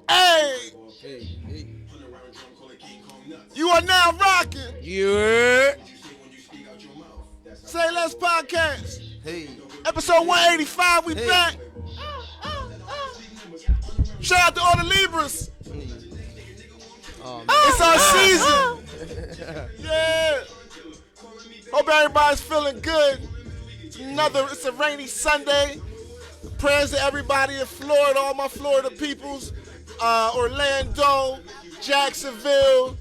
Hey, you are now rocking. Yeah. SayLess podcast, Hey. episode 185. We back. Shout out to all the Libras. Oh, It's our season. Yeah. Hope everybody's feeling good. It's a rainy Sunday. Prayers to everybody in Florida, all my Florida peoples, Orlando, Jacksonville,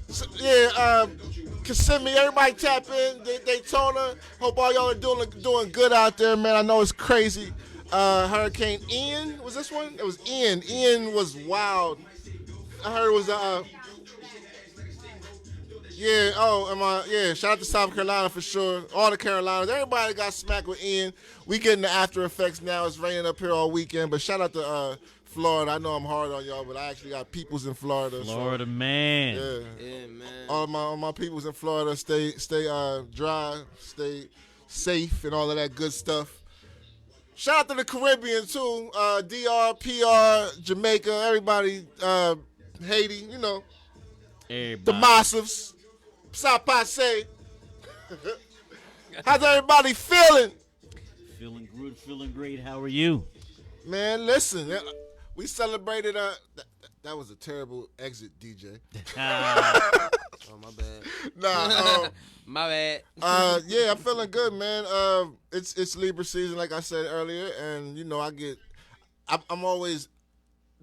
Kissimmee, everybody tap in, Daytona. Hope all y'all are doing good out there, man. I know it's crazy. Hurricane Ian, was this one? It was Ian. Ian was wild. I heard it was shout out to South Carolina for sure. All the Carolinas. Everybody got smacked with Ian. We getting the after effects now. It's raining up here all weekend. But shout out to Florida. I know I'm hard on y'all, but I actually got peoples in Florida. Florida, so, man. Yeah, man. All my peoples in Florida, stay dry, stay safe, and all of that good stuff. Shout out to the Caribbean, too. DR, PR, Jamaica, everybody, Haiti, you know. Everybody. The Massives. South Passe. How's everybody feeling? Feeling good, feeling great. How are you? Man, listen. We celebrated that was a terrible exit, DJ. Oh, my bad. My bad. Yeah, I'm feeling good, man. It's Libra season, like I said earlier, and you know I'm always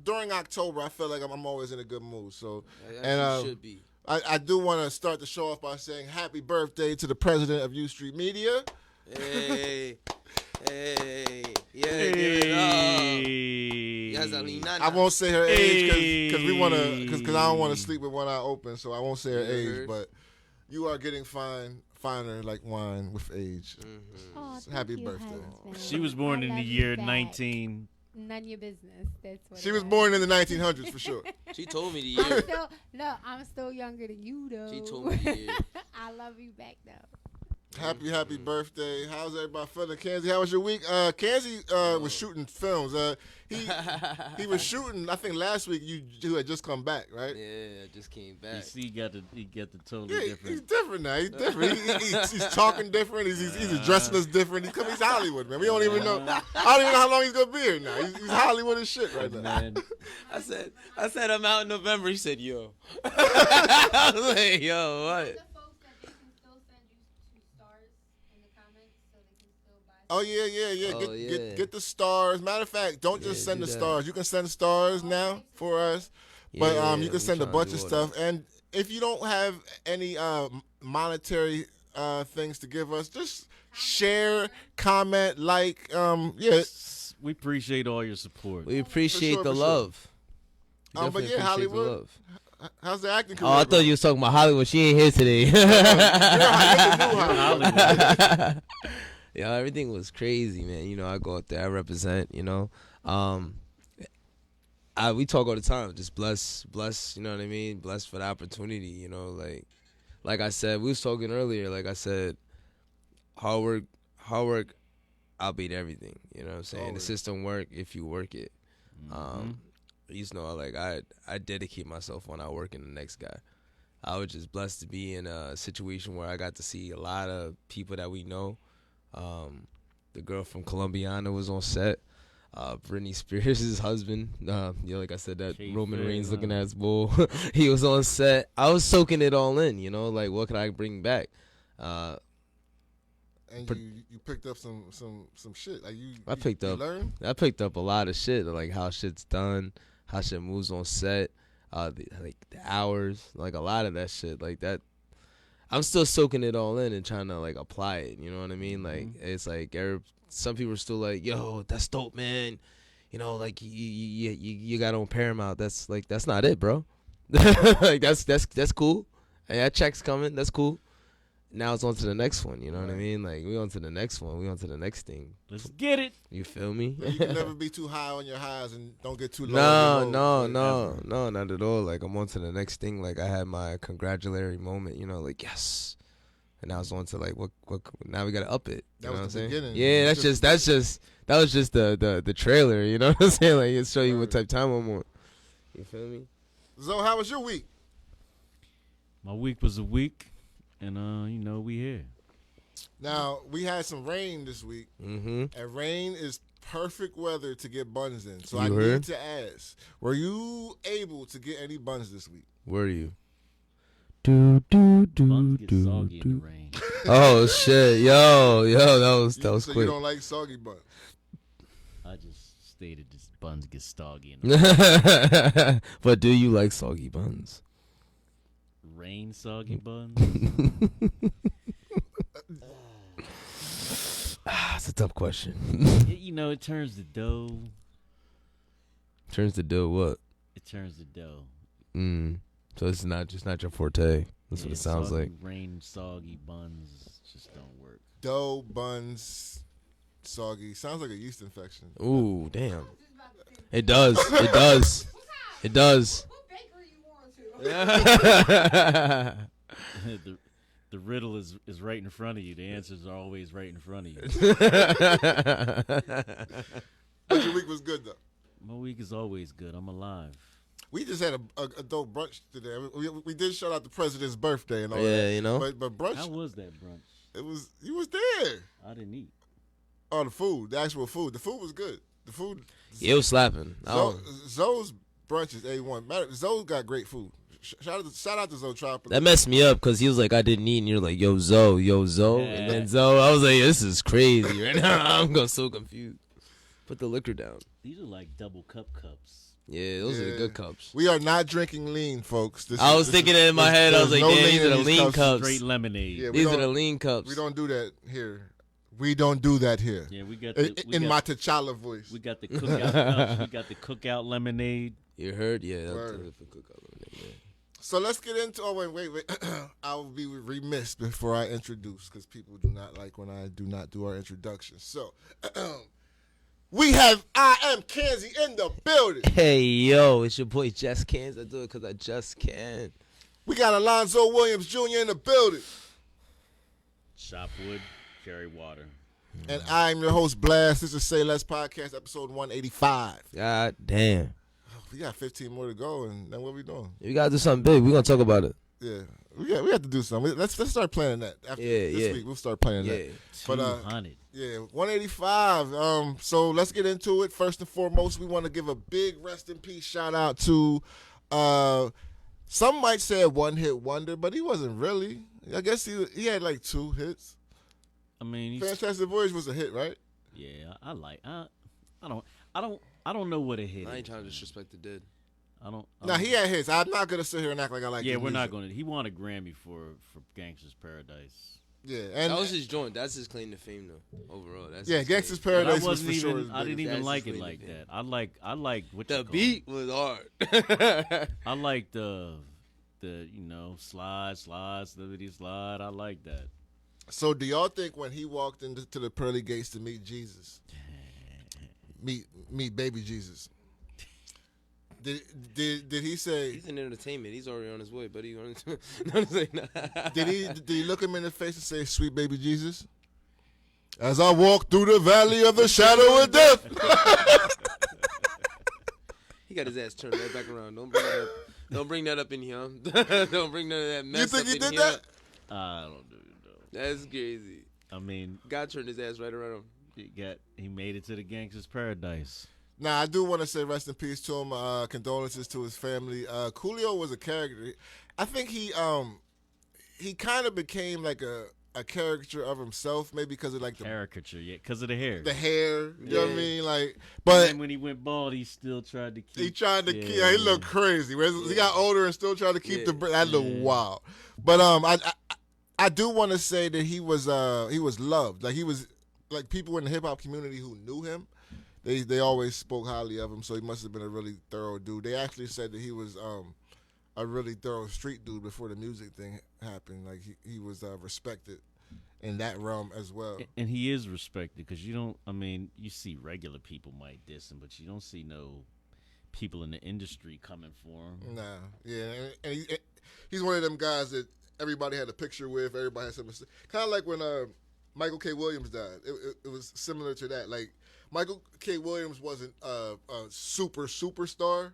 during October. I feel like I'm always in a good mood. So and should be. I do want to start the show off by saying happy birthday to the president of U Street Media. Hey. Yeah. I won't say her age because I don't want to sleep with one eye open, so I won't say her age. But you are getting finer like wine with age. Mm-hmm. Oh, so happy birthday. She was born in the year 19. None of your business. That's what she was born in the 1900s for sure. She told me the year. I'm still younger than you though. She told me the year. I love you back though. Happy birthday. How's everybody feeling? Kenzie, how was your week? Kenzie was shooting films. He was shooting, I think last week you had just come back, right? Yeah, I just came back. You see, he got the totally different. He's different now. He's different. He's talking different. He's addressing us different. He's Hollywood, man. We don't even know. I don't even know how long he's gonna be here now. He's Hollywood as shit right now. Man. I said I'm out in November. He said, yo. I was like, yo, what? Oh, yeah. Get the stars. Matter of fact, don't just send the stars. You can send stars now for us. But you can send a bunch of stuff. And if you don't have any monetary things to give us, just share, comment, like. We appreciate all your support. We appreciate the love. But yeah, Hollywood. How's the acting career? Oh, I thought you was talking about Hollywood. She ain't here today. You're the new Hollywood. Yeah, everything was crazy, man. You know, I go out there, I represent, you know. We talk all the time, just bless, you know what I mean? Blessed for the opportunity, you know, like I said, we was talking earlier, like I said, hard work, I'll beat everything, you know what I'm saying? Always. The system work if you work it. You know, like I dedicate myself when I work in the next guy. I was just blessed to be in a situation where I got to see a lot of people that we know. The girl from Colombiana was on set. Britney Spears' husband, like I said, that Roman Reigns looking at his bull. He was on set. I was soaking it all in, you know, like what could I bring back? And you picked up some shit. Like I picked up a lot of shit, like how shit's done, how shit moves on set, the hours, like a lot of that shit, like that. I'm still soaking it all in and trying to like apply it. You know what I mean? Like it's like some people are still like, "Yo, that's dope, man." You know, like you got on Paramount. That's not it, bro. Like that's cool. Hey, that check's coming. That's cool. Now it's on to the next one. You know what I mean? Like we on to the next one. We on to the next thing. Let's get it. You feel me? You can never be too high on your highs and don't get too low. No, not at all. Like I'm on to the next thing. Like I had my congratulatory moment. You know, like yes, And now it's on to like what now we gotta up it. That was the beginning. Yeah, that was just the trailer, you know what I'm saying? Like it show you what type of time I'm on. You feel me? So how was your week? My week was a week, and we here. Now we had some rain this week, and rain is perfect weather to get buns in. So I need to ask: were you able to get any buns this week? Were you? Buns get soggy in the rain. Oh shit, yo, that was so quick. You don't like soggy buns? I just stated this buns get soggy in the rain. But do you like soggy buns? Rain soggy buns? That's a tough question. It turns the dough. Turns the dough what? It turns the dough. So it's not your forte. That's what it sounds like. Rain soggy buns just don't work. Dough, buns, soggy. Sounds like a yeast infection. Ooh, damn. It does. It does. It does. What bakery you going to? The riddle is right in front of you. The answers are always right in front of you. But your week was good though. My week is always good. I'm alive. We just had a dope brunch today. We did shout out the president's birthday and all that. Yeah, you know. But brunch. How was that brunch? You was there. I didn't eat. Oh, the food, the actual food. The food was good. The food. Yeah, it was slapping. Zoe's brunch is A1. Zoe got great food. Shout out to Zoe Trapper. That messed me up because he was like, I didn't eat, and you're like, yo, Zoe. Yeah. And then Zoe, I was like, this is crazy right now. I'm going so confused. Put the liquor down. These are like double cups. Yeah, those are the good cups. We are not drinking lean, folks. I was thinking it in my head. I was like, no damn, these are the lean cups. Straight lemonade. Yeah, These are the lean cups. We don't do that here. We don't do that here. Yeah, we got my T'Challa voice. We got the cookout cups. We got the cookout lemonade. You heard? Yeah, that's the cookout lemonade. Yeah. So let's get into. Oh wait. I will be remiss before I introduce because people do not like when I do not do our introductions. So we have I Am Kanzi in the building. Hey yo, it's your boy Just Cans. I do it because I just can. We got Alonzo Williams Jr. in the building. Chop wood, carry water. And I'm your host, Blast. This is SayLess Podcast, episode 185. God damn. We got 15 more to go, and then what we doing? You gotta do something big. We're gonna talk about it. Yeah, we have to do something. Let's start planning that. After this week, we'll start planning that. But 200. Yeah, 185. So let's get into it. First and foremost, we want to give a big rest in peace shout out to some might say a one-hit wonder, but he wasn't really. I guess he had like 2 hits. I mean, Fantastic Voyage was a hit, right? Yeah, I don't know what a hit is. I ain't trying to disrespect the dead. Now he had hits. I'm not gonna sit here and act like I like. Yeah, his we're not music. gonna. He won a Grammy for Gangsta's Paradise. Yeah, and that was his joint. That's his claim to fame, though. Overall, that's Gangsta's claim. Paradise I was for sure. I didn't even like it like that. I like what the beat was hard. I like the slide, liberty slide. I like that. So, do y'all think when he walked into the pearly gates to meet Jesus, meet baby Jesus, did he say? He's in entertainment. He's already on his way, buddy. Did he look him in the face and say, "Sweet baby Jesus"? As I walk through the valley of the shadow of death. He got his ass turned right back around. Don't bring that up in here. Don't bring none of that mess. You think up he in did here. that? I don't know. That's crazy. I mean, God turned his ass right around. He made it to the Gangsta's Paradise. Now, I do want to say rest in peace to him. Condolences to his family. Coolio was a character. I think he kind of became like a caricature of himself, maybe because of like the caricature, because of the hair. The hair, you know what I mean? Like, but and when he went bald, he still tried to keep. He tried to keep. Yeah, he looked crazy. He got older and still tried to keep that looked wild. But I do want to say that he was loved. Like he was like people in the hip hop community who knew him. They always spoke highly of him. So he must have been a really thorough dude. They actually said that he was a really thorough street dude before the music thing happened. Like he was respected in that realm as well. And he is respected because you see regular people might diss him, but you don't see no people in the industry coming for him. Nah, yeah, and he's one of them guys that everybody had a picture with. Everybody had something. Kind of like when Michael K. Williams died. It was similar to that. Like Michael K. Williams wasn't a superstar,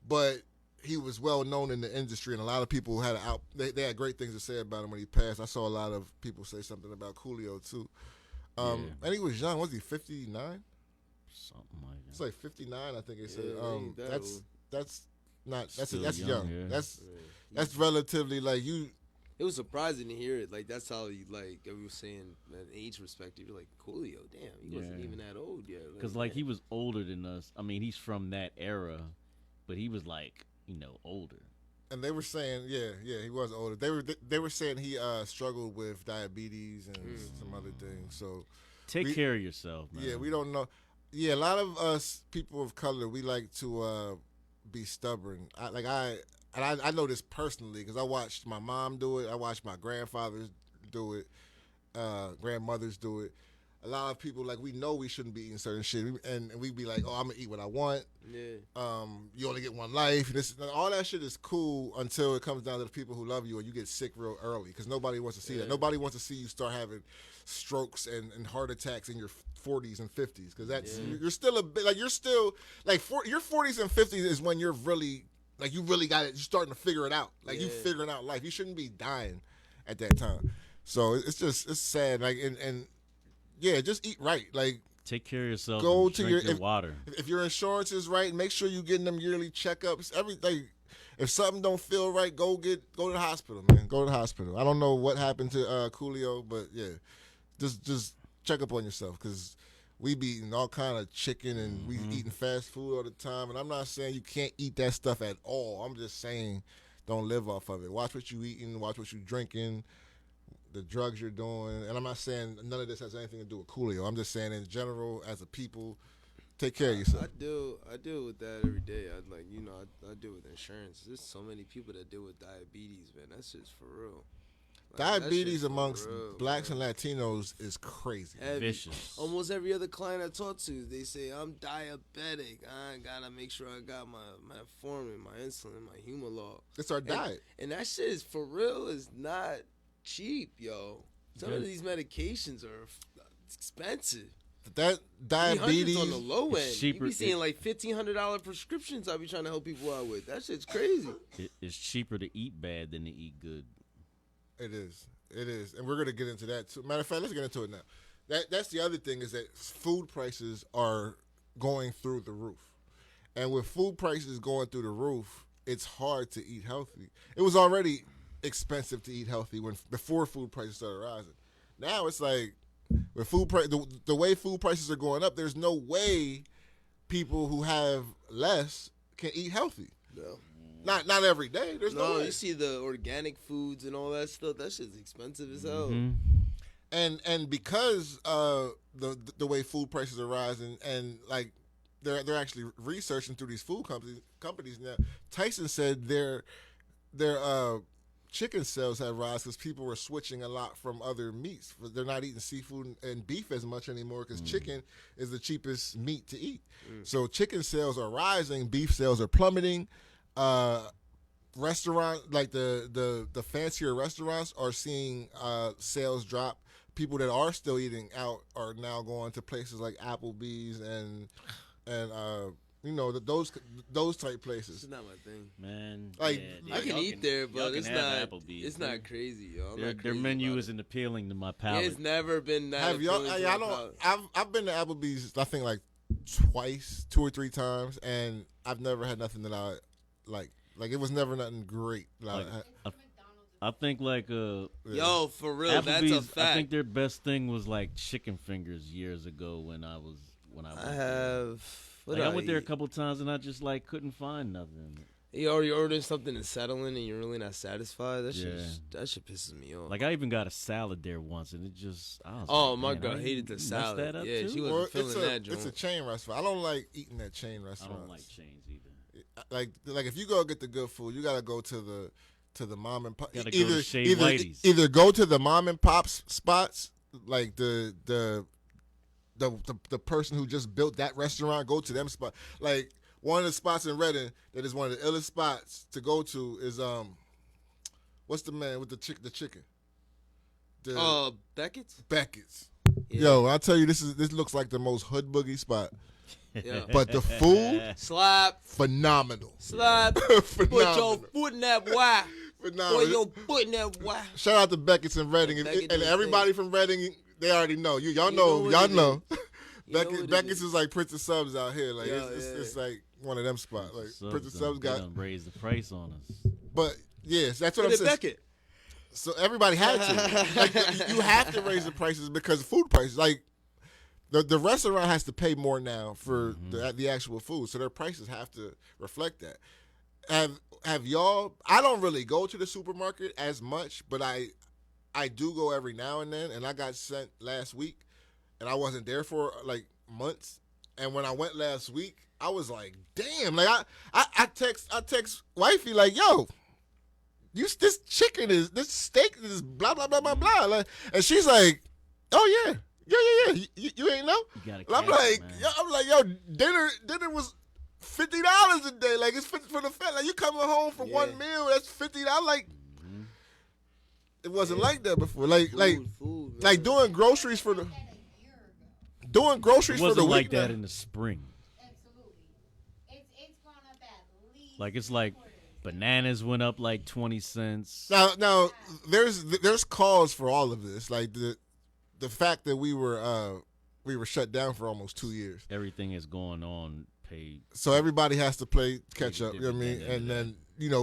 but he was well known in the industry, and a lot of people had they had great things to say about him when he passed. I saw a lot of people say something about Coolio too. And he was young. Was he 59? Something like that. It's like 59, I think they said. That's young. Yeah. That's relatively like you. It was surprising to hear it. Like that's how we were saying that age perspective. You're like Coolio, damn, he wasn't even that old yet. Because he was older than us. I mean, he's from that era, but he was like older. And they were saying, he was older. They were saying he struggled with diabetes and some other things. So take care of yourself, man. Yeah, we don't know. Yeah, a lot of us people of color, we like to be stubborn. I know this personally because I watched my mom do it. I watched my grandfathers do it, grandmothers do it. A lot of people, like, we know we shouldn't be eating certain shit, and we be like, oh, I'm going to eat what I want. Yeah. You only get one life. All that shit is cool until it comes down to the people who love you and you get sick real early because nobody wants to see that. Nobody wants to see you start having strokes and heart attacks in your 40s and 50s because you're still a bit, like, your 40s and 50s is when you're really, like, you really got it. You're starting to figure it out. Like, you figuring out life. You shouldn't be dying at that time. So it's sad. Like, and yeah, just eat right. Like, take care of yourself. Go and to drink your water. If your insurance is right, make sure you're getting them yearly checkups. Everything. If something don't feel right, go to the hospital, man. Go to the hospital. I don't know what happened to Coolio, but yeah, just check up on yourself because we be eating all kind of chicken and we eating fast food all the time. And I'm not saying you can't eat that stuff at all. I'm just saying don't live off of it. Watch what you eating. Watch what you drinking. The drugs you're doing, and I'm not saying none of this has anything to do with Coolio. I'm just saying in general, as a people, take care of yourself. I deal with that every day. I deal with insurance. There's so many people that deal with diabetes, man. That's just for real. Diabetes amongst blacks and Latinos is crazy. Vicious. Almost every other client I talk to, they say, I'm diabetic. I gotta make sure I got my metformin, my insulin, my Humalog. It's our diet. And that shit is for real. Is not cheap, yo. Some of these medications are expensive. That diabetes on the low end. Cheaper. You be seeing like $1,500 prescriptions I be trying to help people out with. That shit's crazy. It's cheaper to eat bad than to eat good. It is, and we're gonna get into that too. Matter of fact, let's get into it now. That's the other thing is that food prices are going through the roof, and with food prices going through the roof, it's hard to eat healthy. It was already expensive to eat healthy before food prices started rising. Now it's like with the way food prices are going up, there's no way people who have less can eat healthy. No. Not every day. There's no way. You see the organic foods and all that stuff. That shit's expensive as hell. And because the way food prices are rising and like they're actually researching through these food companies now. Tyson said their chicken sales have risen because people were switching a lot from other meats. They're not eating seafood and beef as much anymore because chicken is the cheapest meat to eat. So chicken sales are rising, beef sales are plummeting. Restaurant like the fancier restaurants are seeing sales drop. People that are still eating out are now going to places like Applebee's and those type places. It's not my thing, man. Like I can eat there, but it's not. Applebee's, it's not crazy, yo. Their menu isn't appealing to my palate. It's never been that. Have y'all? I've been to Applebee's. I think like twice, 2 or 3 times, and I've never had nothing that I like. Like it was never nothing great. I think yo, for real, Applebee's, that's a fact. I think their best thing was like chicken fingers years ago when I went there a couple times and I just like couldn't find nothing. You ordered something and settling and you're really not satisfied. That shit pisses me off. Like I even got a salad there once and it just my girl hated the salad. That up yeah, too? she wasn't feeling that joint. It's a chain restaurant. I don't like eating at chain restaurants. I don't like chains either. Like if you go get the good food, you gotta go to the mom and pop. Either go to the mom and pop spots, like the person who just built that restaurant. Go to them spot. Like one of the spots in Reading that is one of the illest spots to go to is What's the man with the chicken? Beckett's. Beckett's. Yeah. Yo, I tell you, this looks like the most hood boogie spot. Yeah. But the food, Slap. phenomenal. Slap. Put your foot in that wire. Phenomenal. Put your foot in that wire. Shout out to Beckett's and Reading, and everybody from Reading. They already know. Y'all know. Beckett's is like Prince of Subs out here. Like it's like one of them spots. Like Prince of Subs got raised the price on us. But yes, that's what I'm saying. Beckett. So everybody had to. Like, you have to raise the prices because of food prices. Like the restaurant has to pay more now for the actual food, so their prices have to reflect that. Have y'all? I don't really go to the supermarket as much, but I do go every now and then. And I got sent last week, and I wasn't there for like months. And when I went last week, I was like, damn. Like I text wifey like, yo. This chicken is, this steak is blah, blah, blah, blah, blah. Like, and she's like, oh, yeah. You ain't know? I'm like, yo, dinner was $50 a day. Like, it's for the family. Like, you coming home for one meal, that's $50. Like, it wasn't like that before. Like, food, like doing groceries for the, doing groceries for the week. It wasn't like that in the spring. Absolutely. It's gone up at least. Like, it's like, bananas went up like 20 cents. Now there's cause for all of this. Like the fact that we were shut down for almost 2 years. Everything is going on paid. So everybody has to play catch up. You know what I mean? And then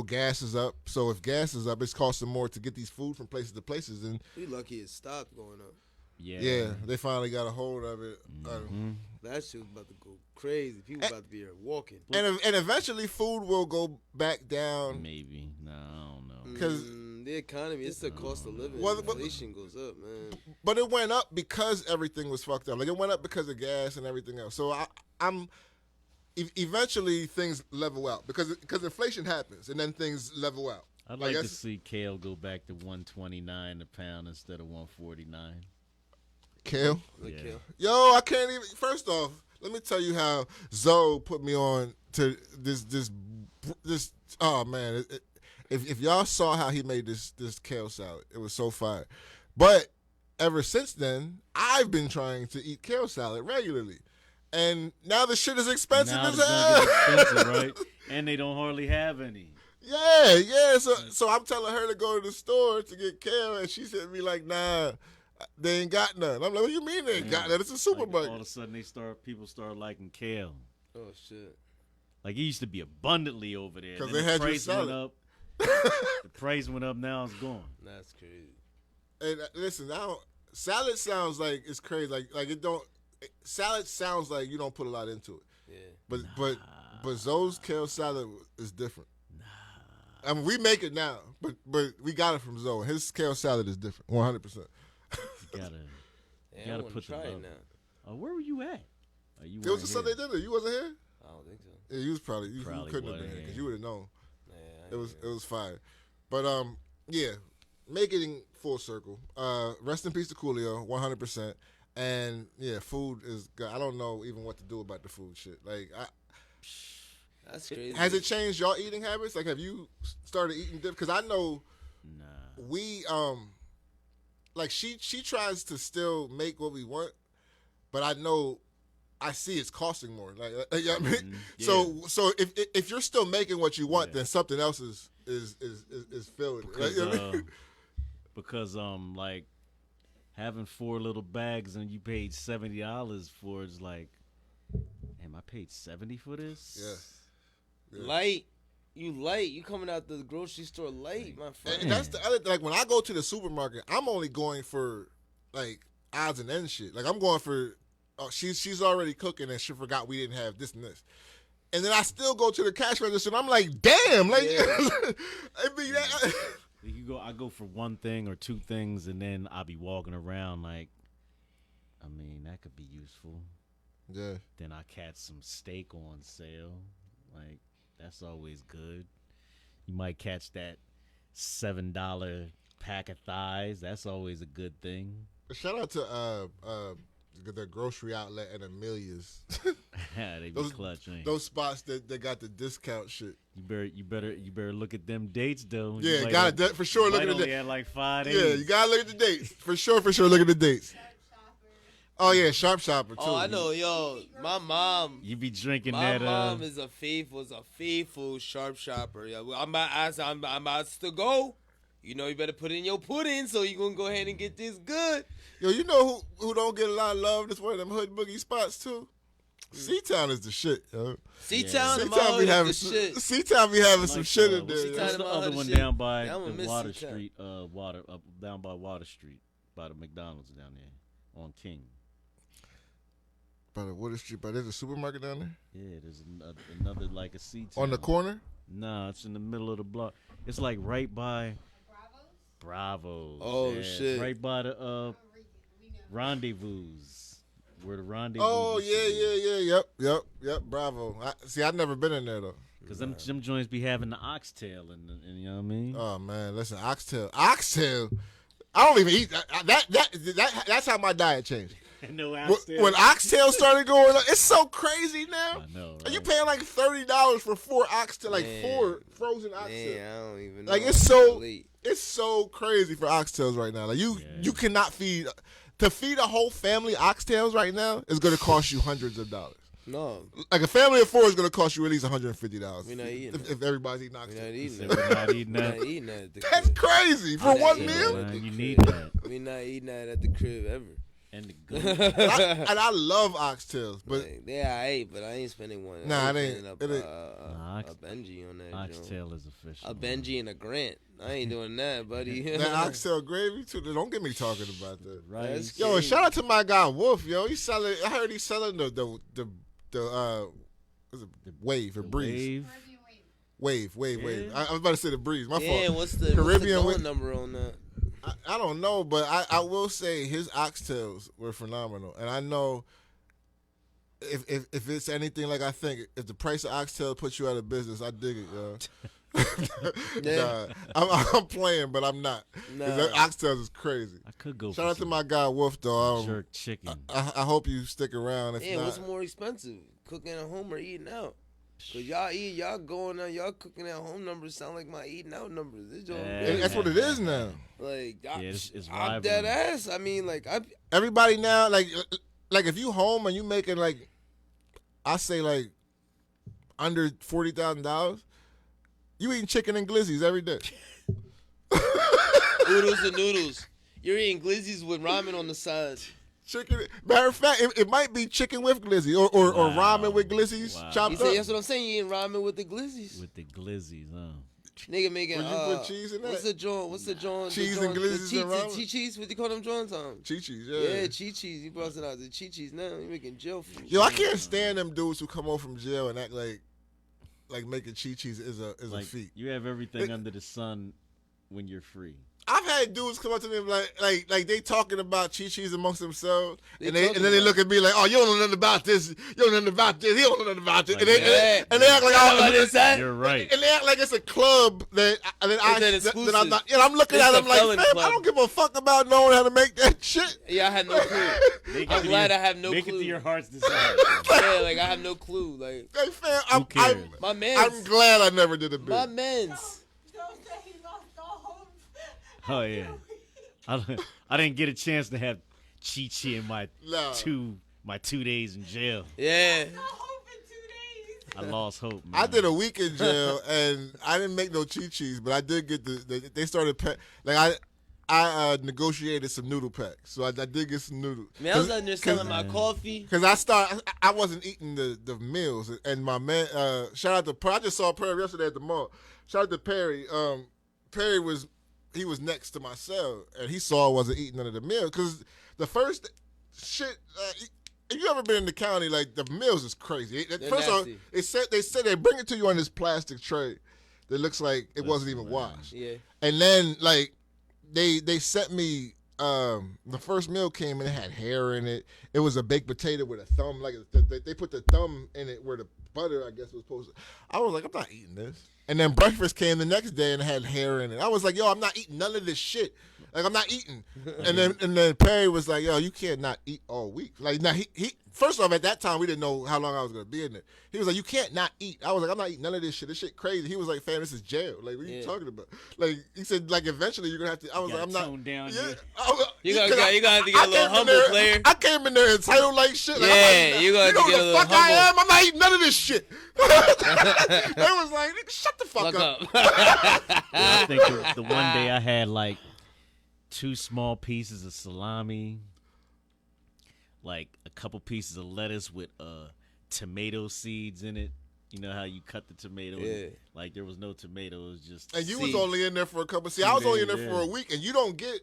gas is up. So if gas is up, it's costing more to get these food from places to places. And we lucky it stopped going up. Yeah, they finally got a hold of it. That shit was about to go crazy. People about to be here walking. And eventually food will go back down. Maybe. No, I don't know. Because the economy, it's the cost of living. Inflation goes up, man. But it went up because everything was fucked up. Like, it went up because of gas and everything else. So I'm eventually things level out because inflation happens and then things level out. I'd like to see kale go back to $129 a pound instead of $149. Kale? Yeah. Yo, I can't even. First off, let me tell you how Zoe put me on to this. Oh man, if y'all saw how he made this kale salad, it was so fire. But ever since then, I've been trying to eat kale salad regularly, and now the shit is expensive as hell. Expensive, right? And they don't hardly have any. Yeah. So I'm telling her to go to the store to get kale, and she said to me like, nah. They ain't got none. I'm like, what do you mean they ain't got none? It's a supermarket. Like all of a sudden, people start liking kale. Oh shit! Like it used to be abundantly over there. Because they had your salad. Went up. The price went up. Now it's gone. That's crazy. And listen, now salad sounds like it's crazy. Like it don't. Salad sounds like you don't put a lot into it. Yeah. But Zoe's kale salad is different. I mean, we make it now, but we got it from Zoe. His kale salad is different, 100%. You gotta put try it now. Oh, where were you at? It was a Sunday dinner. You wasn't here? I don't think so. Yeah, you was probably you couldn't have been here because you would have known. Yeah, it was fire. But yeah, making full circle. Rest in peace to Coolio, 100%. And yeah, food is good. I don't know even what to do about the food shit. Like that's crazy. Has it changed y'all eating habits? Like, have you started eating different? Because I know we like she tries to still make what we want, but I see it's costing more. Like you know what I mean? Yeah. So if you're still making what you want, then something else is filling it. Because, you know what I mean? Because like having 4 little bags and you paid $70 for it's like, damn, I paid $70 for this? Yeah. Light. You coming out the grocery store late, my friend. And that's the other thing. Like, when I go to the supermarket, I'm only going for like odds and ends shit. Like, I'm going for she's already cooking and she forgot we didn't have this and this. And then I still go to the cash register and I'm like, damn, like I go for one thing or 2 things and then I'll be walking around like, I mean, that could be useful. Yeah. Then I catch some steak on sale. Like, that's always good. You might catch that $7 pack of thighs. That's always a good thing. Shout out to the grocery outlet and Amelia's. They be clutch, ain't those spots that got the discount shit. You better look at them dates though. Yeah, got it for sure. Look at the dates. Like 5 days. Yeah, you gotta look at the dates for sure. Look at the dates. Oh yeah, Sharp Shopper too. Oh, I know, yo. My mom. You be drinking my that. My mom was a faithful Sharp Shopper. Yo, I'm about to go. You know, you better put in your pudding, so you gonna go ahead and get this good. Yo, you know who don't get a lot of love? That's one of them hood boogie spots too. C-Town is the shit, yo. C-Town be having some shit. C-Town be having some shit in there. What's the other one down by the Water Street? Down by Water Street, by the McDonald's down there on King. By the Water Street, there's a supermarket down there? Yeah, there's another like a C-Town. On the corner? Nah, it's in the middle of the block. It's like right by Bravo's. Oh, yeah, shit. Right by the Rendezvous. Where the Rendezvous. Oh, yeah. Yep. Bravo. I've never been in there, though. Because them joints be having the oxtail, and you know what I mean? Oh, man, listen, oxtail. I don't even eat that. That's how my diet changed. No oxtail. When oxtail started going up, it's so crazy now. I know, right? Are you paying like $30 for 4 oxtail, like Man. 4 frozen oxtail? Man, I don't even know. Like it's so crazy for oxtails right now. Like you cannot feed a whole family oxtails right now is going to cost you hundreds of dollars. No. Like a family of 4 is going to cost you at least $150. We're not eating if everybody's eating oxtails. We're not eating that. We're not eating that. That's crazy for one meal. Man, you need that. We're not eating that at the crib ever. And the good. and I love oxtails, but I ate, but I ain't spending one. Nah, I it ain't. A Benji on that. Oxtail is official. A Benji and a Grant. I ain't doing that, buddy. That oxtail gravy too. Don't get me talking about that. Right. Yo, and shout out to my guy Wolf. Yo, he's selling. I heard he's selling the what's it, Wave or Breeze. Wave. I was about to say the Breeze. My fault. Yeah, what's the phone number on that? I don't know, but I will say his oxtails were phenomenal, and I know if it's anything like I think, if the price of oxtail puts you out of business, I dig it, yo. Yeah. Nah, I'm playing, but I'm not. Nah. That oxtails is crazy. I could go. Shout out to my guy Wolf, though. Jerk chicken. I hope you stick around. If not, what's more expensive, cooking at home or eating out? Cause y'all going out, y'all cooking at home numbers sound like my eating out numbers. That's what it is now. Like, it's I'm dead ass. I mean, like, everybody now, like if you home and you making like, I say like under $40,000, you eating chicken and glizzies every day. Oodles and noodles. You're eating glizzies with ramen on the side. Chicken. Matter of fact, it might be chicken with glizzy or ramen with glizzies chopped up. That's what I'm saying. You eating ramen with the glizzies. With the glizzies, huh? Nigga making. Would you put cheese in that? What's the joint? Cheese and glizzies and ramen. Chi-Cheese. What do you call them joints? Chi-Cheese, yeah. Yeah, Chi-Cheese. You brought it out. The Chi-Cheese now. You making jail food. Yo, I can't stand them dudes who come home from jail and act like making Chi-Cheese is a feat. You have everything under the sun when you're free. I've had dudes come up to me like they talking about Chi-Cheese amongst themselves, and then they look at me like, oh, you don't know nothing about this, you don't know nothing about this, he don't know nothing about this, and they act like you're right, and they act like it's a club that I'm not. And I'm looking at them like, fam, I don't give a fuck about knowing how to make that shit. Yeah, I had no clue. I'm glad I have no clue. Make it to your heart's desire. Yeah, like I have no clue. Like, hey, fam, I'm glad I never did a bit. My men's. Oh yeah, I didn't get a chance to have Chi-Chi in my 2 days in jail. Yeah, I lost hope, man. I did a week in jail and I didn't make no Chi-Chis, but I did get they started I negotiated some noodle packs, so I did get some noodles. Man, I was out there selling my coffee. Cause I wasn't eating the meals, and my man, shout out to I just saw Perry yesterday at the mall. Shout out to Perry. Perry was next to my cell, and he saw I wasn't eating none of the meals. Cause the first shit, if you ever been in the county, like the meals is crazy. First of all, they said they bring it to you on this plastic tray that looks like it wasn't even washed. Yeah, and then like. They sent me the first meal came and it had hair in it. It was a baked potato with a thumb, like they put the thumb in it where the butter I guess was supposed to. I was like, I'm not eating this. And then breakfast came the next day and it had hair in it. I was like, yo, I'm not eating none of this shit. Like I'm not eating. And then Perry was like, yo, you can't not eat all week. Like now he first off, at that time we didn't know how long I was gonna be in there. He was like, you can't not eat. I was like, I'm not eating none of this shit. This shit crazy. He was like, fam, this is jail. Like what are you talking about? Like he said, like eventually you're gonna have to. I was like, I'm not. Tone down You gonna have to get a little humble, player. I came in there entitled like shit. Like, Yeah, you gonna have to get a little humble. You know what the fuck I am? I'm not eating none of this shit. They was like, nigga, shut the fuck up. I think the one day I had like 2 small pieces of salami, like a couple pieces of lettuce with tomato seeds in it. You know how you cut the tomato? Yeah. Like there was no tomatoes, just. And you seeds. was only in there for a couple. See, I was only in there for a week, and you don't get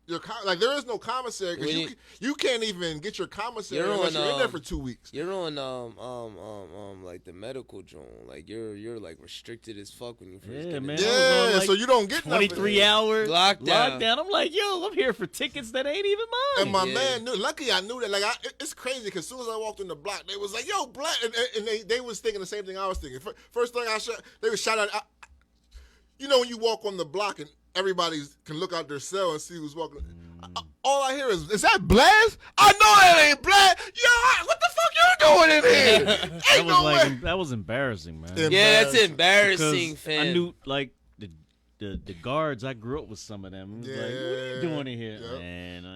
your like. There is no commissary because you can't even get your commissary unless you're in there for 2 weeks. You're on like the medical joint. Like you're like restricted as fuck when you first get man. in. Yeah, like so you don't get 23 hours lockdown. I'm like, yo, I'm here for tickets that ain't even mine. And my man knew. Luckily, I knew that. Like, it's crazy because as soon as I walked in the block, they was like, "Yo, black," and they was thinking the same thing I was thinking. First thing they was shout out. You know when you walk on the block and everybody can look out their cell and see who's walking. All I hear is that Blaz? I know that ain't Blaz. Yo, what the fuck you doing in here? Ain't no way. That was embarrassing, man. Yeah, that's embarrassing, fam. I knew like the guards. I grew up with some of them. It was like, what are you doing in here?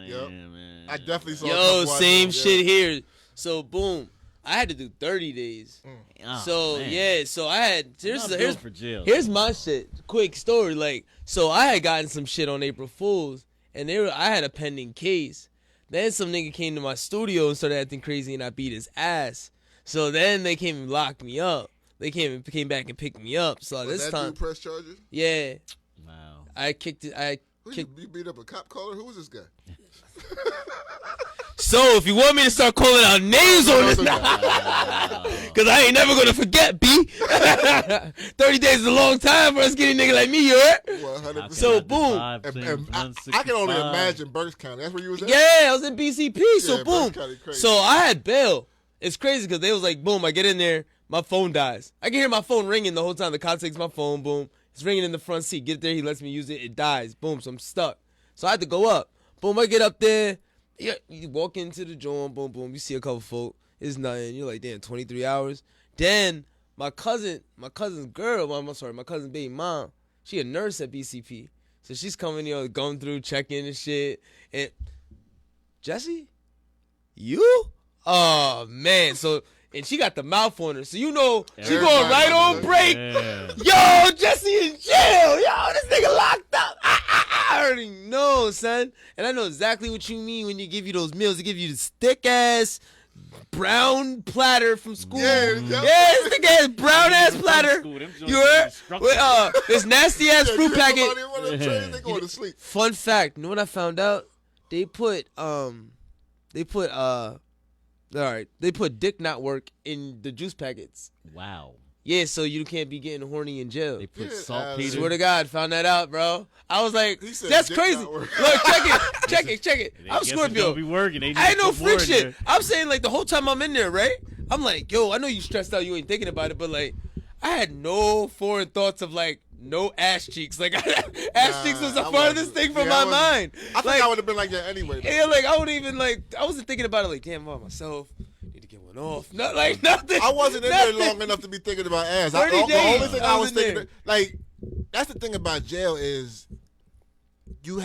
Yep. Man. I definitely saw. Yo, same shit here. So boom, I had to do 30 days. Oh, so man. yeah, so I had here's my shit. Quick story, like so I had gotten some shit on April Fools, and I had a pending case. Then some nigga came to my studio and started acting crazy, and I beat his ass. So then they came and locked me up. They came back and picked me up. So this time, dude press charges. Yeah. Wow. I kicked it. You beat up a cop caller? Who was this guy? So if you want me to start calling out names on this now, because I ain't never going to forget, B. 30 days is a long time for a skinny nigga like me, you heard? 100%. So boom. I can only imagine Berks County. That's where you was at? Yeah, I was in BCP. So boom. Crazy. So I had bail. It's crazy because they was like, boom, I get in there, my phone dies. I can hear my phone ringing the whole time. The cop takes my phone, boom. It's ringing in the front seat. Get there, he lets me use it. It dies. Boom, so I'm stuck. So I had to go up. Boom, I get up there. Yeah, you walk into the joint, boom, boom. You see a couple folk. It's nothing. You're like, damn, 23 hours. Then my cousin's girl, my cousin's baby mom, she a nurse at BCP. So she's coming, going through, checking and shit. And Jesse, you? Oh, man. So, and she got the mouth on her. So, she going right on break. Yeah. Yo, Jesse in jail. Yo, this nigga locked up. I already know, son. And I know exactly what you mean when you give you those meals. They give you this thick-ass brown platter from school. Yeah, this thick-ass brown-ass platter. You heard? With this nasty-ass fruit packet. They going to sleep. Fun fact. You know what I found out? They put dick not work in the juice packets. Wow. Yeah, so you can't be getting horny in jail. They put saltpeter. Swear to God, found that out, bro. I was like, said that's dick crazy. not work. Look, check it. I'm Scorpio. Be working. I ain't no freak shit. I'm saying like the whole time I'm in there, right? I'm like, yo, I know you stressed out, you ain't thinking about it, but like, I had no foreign thoughts of like no ass cheeks. Like ass cheeks was the farthest thing from my mind. I think I would have been like that anyway. Though. Yeah, like I wouldn't even like. I wasn't thinking about it. Like, damn, about myself. Need to get one off. Not like nothing. I wasn't in there long enough to be thinking about ass. The only thing I was thinking, like, that's the thing about jail is you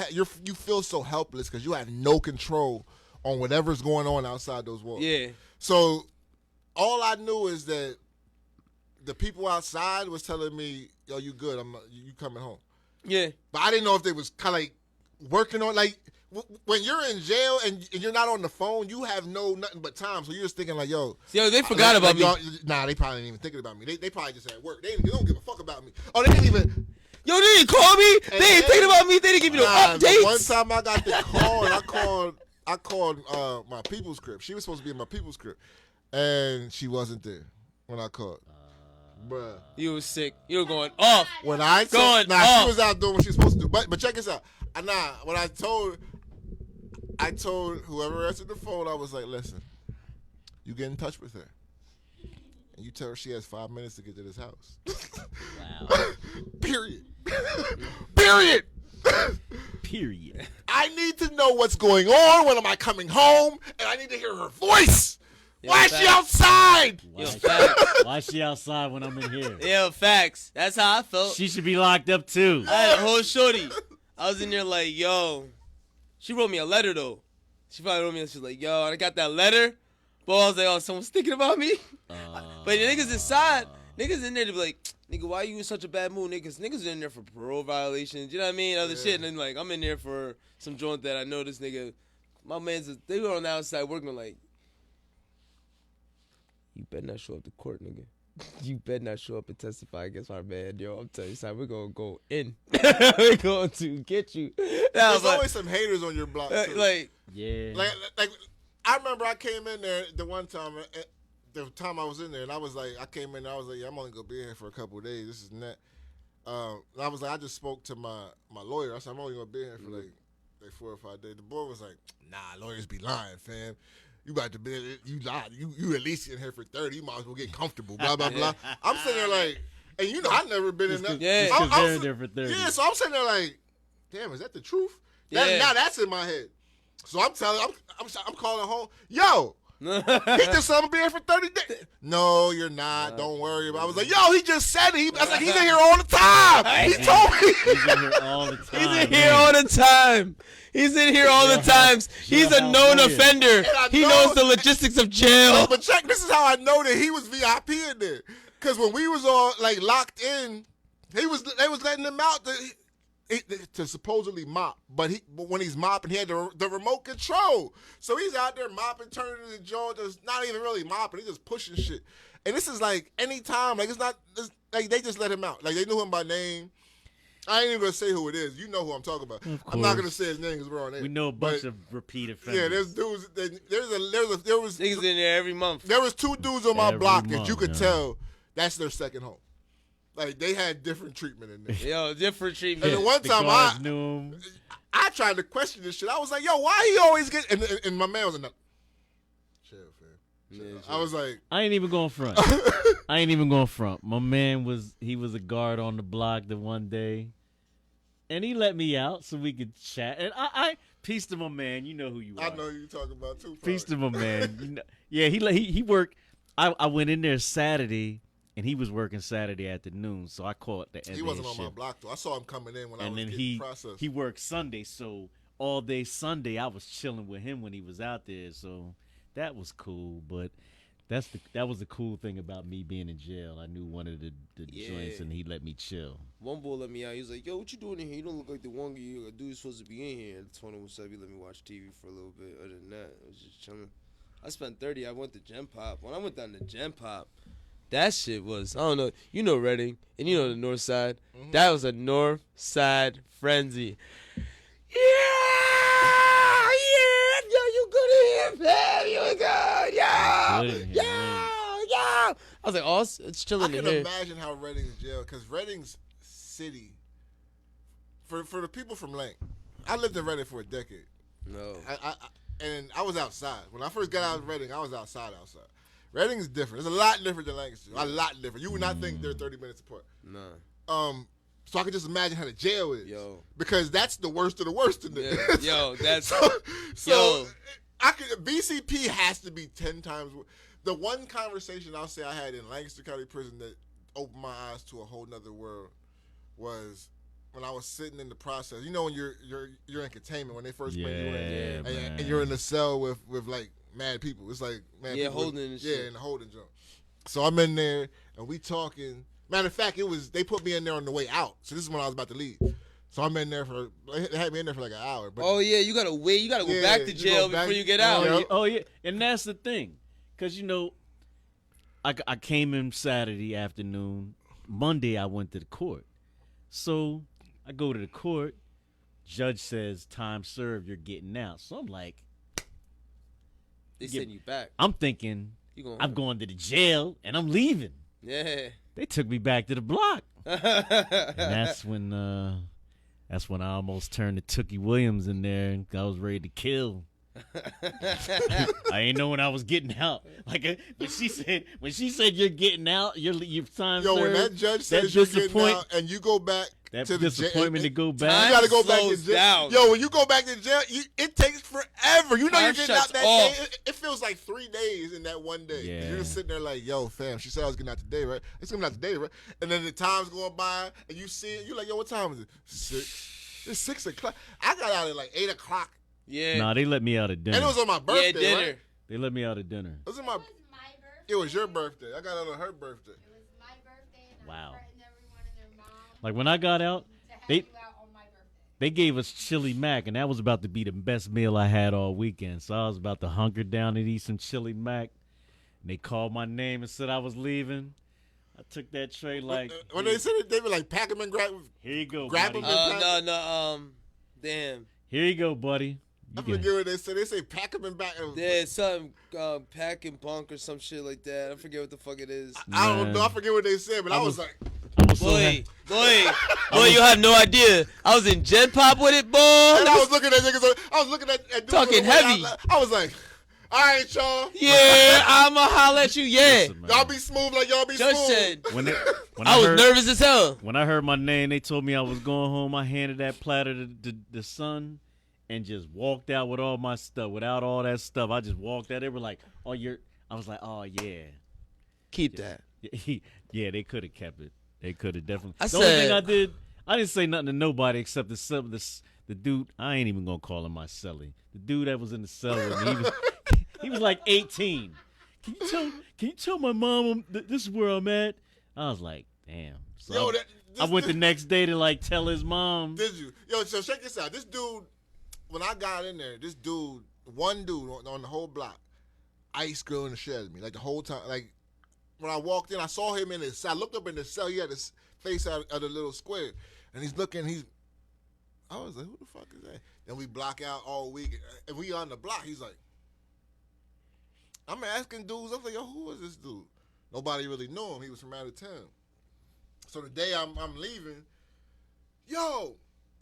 feel so helpless because you have no control on whatever's going on outside those walls. Yeah. So all I knew is that the people outside was telling me, "Yo, you good? You coming home?" Yeah. But I didn't know if they was kind of like working on like when you're in jail and you're not on the phone, you have nothing but time. So you're just thinking like, "Yo, they forgot about me." Nah, they probably ain't even thinking about me. They probably just at work. They don't give a fuck about me. Oh, they didn't even. Yo, they didn't call me. They ain't thinking about me. They didn't give me no updates. One time I got the call and I called my people's crib. She was supposed to be in my people's crib, and she wasn't there when I called. Bruh. You was sick. You were going off. When I told, she was out doing what she was supposed to do. But check this out. When I told whoever answered the phone, I was like, listen, you get in touch with her. And you tell her she has 5 minutes to get to this house. Wow. Period. Period. Period. I need to know what's going on. When am I coming home? And I need to hear her voice. Why is she outside? Why is she outside when I'm in here? Yeah, facts. That's how I felt. She should be locked up too. I had a whole shorty. I was in there like, yo. She wrote me a letter though. She probably wrote me. She's like, yo, I got that letter. But I was like, oh, someone's thinking about me. But the niggas inside, niggas in there to be like, nigga, why you in such a bad mood? Niggas in there for parole violations. You know what I mean? Other shit. And then like, I'm in there for some joint that I know this nigga. My man's, they were on the outside working like, you better not show up to court, nigga. You better not show up and testify against my man, yo. I'm telling you, son, we're gonna go in. We're going to get you. There's always some haters on your block, too. Like, I remember I came in there the one time, the time I was in there, and I was like, yeah, I'm only gonna be here for a couple of days. This is net. I was like, I just spoke to my lawyer. I said, I'm only gonna be here for like 4 or 5 days. The boy was like, nah, lawyers be lying, fam. You about to be, you lied. You at least in here for 30. You might as well get comfortable. Blah blah blah. I'm sitting there like, and you know I never been in that. Yeah, they're in there for 30. Yeah, so I'm sitting there like, damn, is that the truth? Now that's in my head. So I'm calling home. Yo, he just said I'm gonna be here for 30 days. No, you're not. Don't worry about it. I was like, yo, he just said it. I was like, he's in here all the time. He told me. He's in here all the time. He's in here all the time. He's in here all the times. He's a known offender. He knows the logistics of jail. But check, this is how I know that he was VIP in there. Because when we was all like locked in, they was letting him out to supposedly mop. But when he's mopping, he had the remote control. So he's out there mopping, turning the jaw, just not even really mopping. He's just pushing shit. And this is like any time. Like like they just let him out. Like they knew him by name. I ain't even gonna say who it is. You know who I'm talking about. I'm not gonna say his name because we're on air. We know a bunch of repeat offenders. Yeah, there's dudes. There was niggas in there every month. There was 2 dudes on my block that you could tell that's their second home. Like they had different treatment in there. Yo, different treatment. And the one time I tried to question this shit. I was like, yo, why he always get? And my man was like, chill, fam. Chill. I was like, I ain't even going front. My man was a guard on the block the one day, and he let me out so we could chat. And I peace to my man. You know who you are. I know who you talking about too. Probably. Peace to my man. You know, yeah, he worked. I went in there Saturday, and he was working Saturday afternoon, so I caught the end. He wasn't on my block though. I saw him coming in when I was getting processed. He worked Sunday, so all day Sunday I was chilling with him when he was out there. So that was cool, but. That was the cool thing about me being in jail. I knew one of the joints, and he let me chill. One boy let me out. He was like, yo, what you doing in here? You don't look like the one dude who's supposed to be in here. The 21 said he let me watch TV for a little bit. Other than that, I was just chilling. I spent 30. I went to Gen Pop. When I went down to Gen Pop, that shit was, I don't know. You know Reading, and you know the North Side. Mm-hmm. That was a North Side frenzy. Fam, you was good, yo. I was like, oh, it's chilling in here. I can imagine how Reading's jail, because Reading's city, for the people from Lanc, I lived in Reading for a decade. No. And I was outside. When I first got out of Reading, I was outside. Reading's different. It's a lot different than Lancaster. A lot different. You would not think they're 30 minutes apart. No. So I could just imagine how the jail is. Yo. Because that's the worst of the worst in there. Yeah. Yo, that's... So BCP has to be 10 times. The one conversation I'll say I had in Lancaster County Prison that opened my eyes to a whole nother world was when I was sitting in the process. You know when you're in containment when they first bring you in, and you're in a cell with like mad people. It's like mad people. Holding and shit. Yeah, in the holding joint. So I'm in there and we talking. Matter of fact, they put me in there on the way out. So this is when I was about to leave. So I'm in there they had me in there for like an hour. But you gotta wait. You gotta go back to jail before you get out. Oh yeah, and that's the thing, cause I came in Saturday afternoon. Monday I went to the court. So I go to the court. Judge says time served. You're getting out. So I'm like, they send you back. I'm thinking I'm going to the jail and I'm leaving. Yeah. They took me back to the block. And that's when I almost turned to Tookie Williams in there and I was ready to kill. I ain't know when I was getting out. Like when she said you're getting out, your time served. When that judge says you're getting out and you go back That to the disappointment to go back. You got to go back to slows jail. down. Yo, when you go back to jail, it takes forever. You know Time you're getting shuts out that off. day. It feels like 3 days in that one day. Yeah. You're just sitting there like, yo, fam, she said I was getting out today, right? It's coming out today, right? And then the time's going by, and you see it. You're like, yo, what time is it? 6. It's 6 o'clock. I got out at like 8 o'clock. Yeah. Nah, they let me out at dinner. And it was on my birthday, dinner. right? They let me out at dinner. It was on my. It was my birthday. It was your birthday. I got out on her birthday. It was my birthday, and Wow. I threatened everyone and their mom Like when I got out, to have they you out on my birthday. they gave us chili mac, and that was about to be the best meal I had all weekend. So I was about to hunker down and eat some chili mac. And they called my name and said I was leaving. I took that tray like. When they said it, they were like, pack him and grab. Here you go, Grab buddy. him. Damn. Here you go, buddy. I You can- forget what they said. They say pack him and back. Yeah, something pack and bunk or some shit like that. I forget what the fuck it is. I don't know. I forget what they said, but I was like, I was so Boy, happy. boy, you have no idea. I was in Gen Pop with it, boy. and I was looking at niggas. I was looking at dudes Talking with the white heavy. outline. I was like, all right, y'all. Yeah, I'ma holler at you. Yeah, Listen, man. Y'all be smooth like y'all be Judge smooth. said When I was heard, nervous as hell. When I heard my name, they told me I was going home. I handed that platter to the son and just walked out with all my stuff. Without all that stuff, I just walked out. They were like, "Oh, you're." I was like, "Oh yeah." Keep that. Yeah, they could have kept it. They could have definitely. I The only thing said- I didn't say nothing to nobody except the dude. I ain't even gonna call him my cellie. The dude that was in the cell with me, he was like 18. Can you tell my mom this is where I'm at? I was like, damn. So Yo, I went the next day to like tell his mom. Did you? Yo, so check this out. This dude, when I got in there, this dude, one dude on the whole block, ice grilling the shit out of me. Like the whole time. Like when I walked in, I saw him in his cell. I looked up in the cell. He had his face out of the little square. And he's looking, I was like, who the fuck is that? Then we block out all week. And we on the block. He's like, I'm asking dudes. I'm like, yo, who is this dude? Nobody really knew him. He was from out of town. So the day I'm leaving, yo,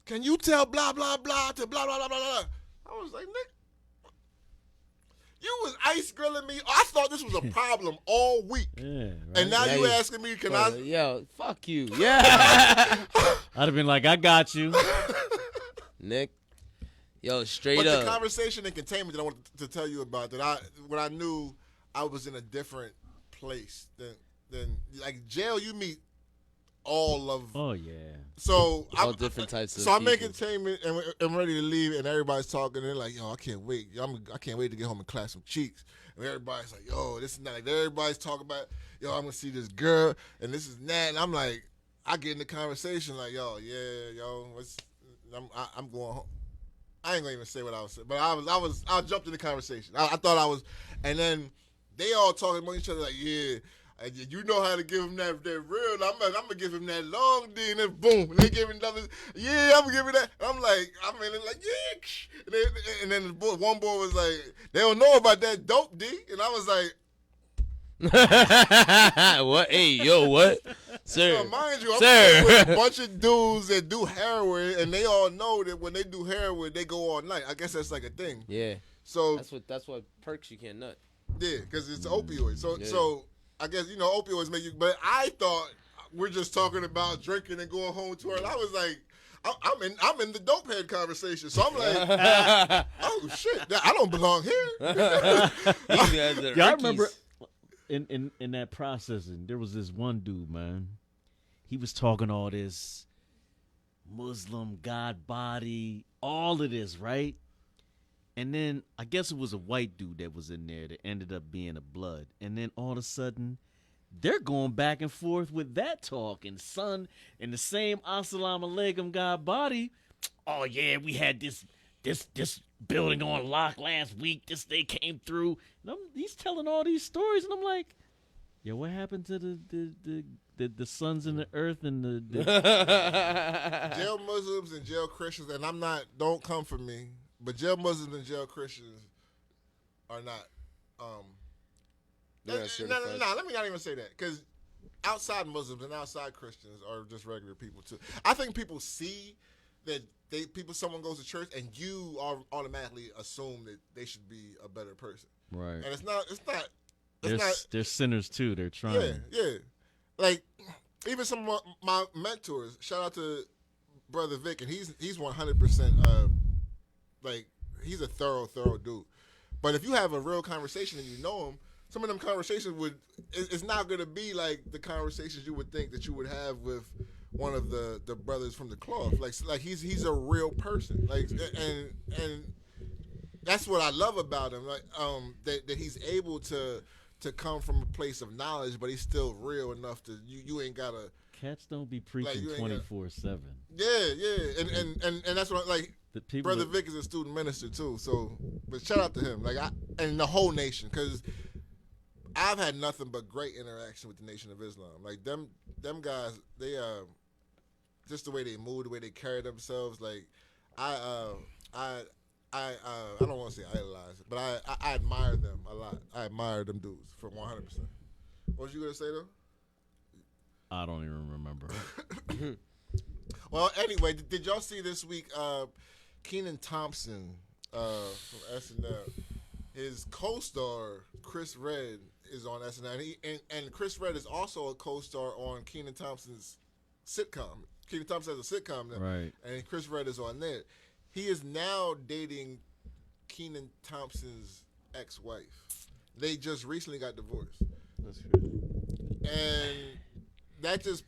can you tell blah, blah, blah to blah, blah, blah, blah, blah? I was like, Nick, you was ice grilling me. I thought this was a problem all week. Yeah, right? And now Yeah, you you- asking me, can I? Yo, fuck you. Yeah. I'd have been like, I got you. Nick. Yo, straight But up. the conversation and containment that I wanted to tell you about, when I knew I was in a different place than like jail, you meet all of. Oh yeah. So All different types of So I'm people. making containment and I'm ready to leave, and everybody's talking. And they're like, "Yo, I can't wait. I can't wait to get home and clap some cheeks." And everybody's like, "Yo, this is not like." Everybody's talking about, "Yo, I'm gonna see this girl, and this is that." And I'm like, I get in the conversation like, "Yo, yeah, yo, I'm going home." I ain't gonna even say what I was saying, but I jumped in the conversation. I thought I was, and then they all talking among each other like, yeah, you know how to give him that real. I'm gonna give him that long D, and then boom, and they give him another. Yeah, I'm gonna give him that. And I'm like, yeah. And then one boy was like, they don't know about that dope D, and I was like, What? Hey, yo, what? Sir. now, mind you, I'm Sir. with a bunch of dudes that do heroin, and they all know that when they do heroin, they go all night. I guess that's like a thing. Yeah. So That's what perks you can't nut. yeah, because it's opioid. So Yeah. so I guess opioids make you. But I thought we're just talking about drinking and going home to her. I was like, I'm in the dope head conversation. So I'm like, oh shit, I don't belong here. These guys are Yeah, I rookies. remember in that processing, there was this one dude, man. He was talking all this Muslim God body, all of this, right? And then I guess it was a white dude that was in there that ended up being a blood. And then all of a sudden, they're going back and forth with that talk. And son, in the same Assalamu alaikum God body, oh yeah, we had this building on lock last week. They came through. And he's telling all these stories, and I'm like, yo, what happened to the sons in the earth and the Jail Muslims and jail Christians, and don't come for me, but jail Muslims and jail Christians are not. They're not certified. No, let me not even say that, because outside Muslims and outside Christians are just regular people too. I think people see that someone goes to church and you automatically assume that they should be a better person, right? and it's not. They're sinners too. They're trying. Yeah. Like even some of my mentors. Shout out to Brother Vic, and he's 100% like he's a thorough dude. But if you have a real conversation and you know him, some of them conversations it's not gonna be like the conversations you would think that you would have with one of the brothers from the cloth. Like he's a real person. Like and that's what I love about him. Like that he's able to come from a place of knowledge, but he's still real enough to you ain't gotta. Cats don't be preaching 24/7. Yeah, and that's what Brother Vic is a student minister too. So, but shout out to him, and the whole nation, because I've had nothing but great interaction with the Nation of Islam. Like them guys, they just the way they move, the way they carry themselves. Like I don't want to say idolize, but I admire them a lot. I admire them dudes for 100%. What was you gonna say though? I don't even remember. Well, anyway, did y'all see this week Kenan Thompson from SNL? His co-star Chris Redd is on SNL, and Chris Redd is also a co-star on Kenan Thompson's sitcom. Kenan Thompson has a sitcom now, right? And Chris Redd is on there. He is now dating Kenan Thompson's ex-wife. They just recently got divorced. That's crazy. And that just,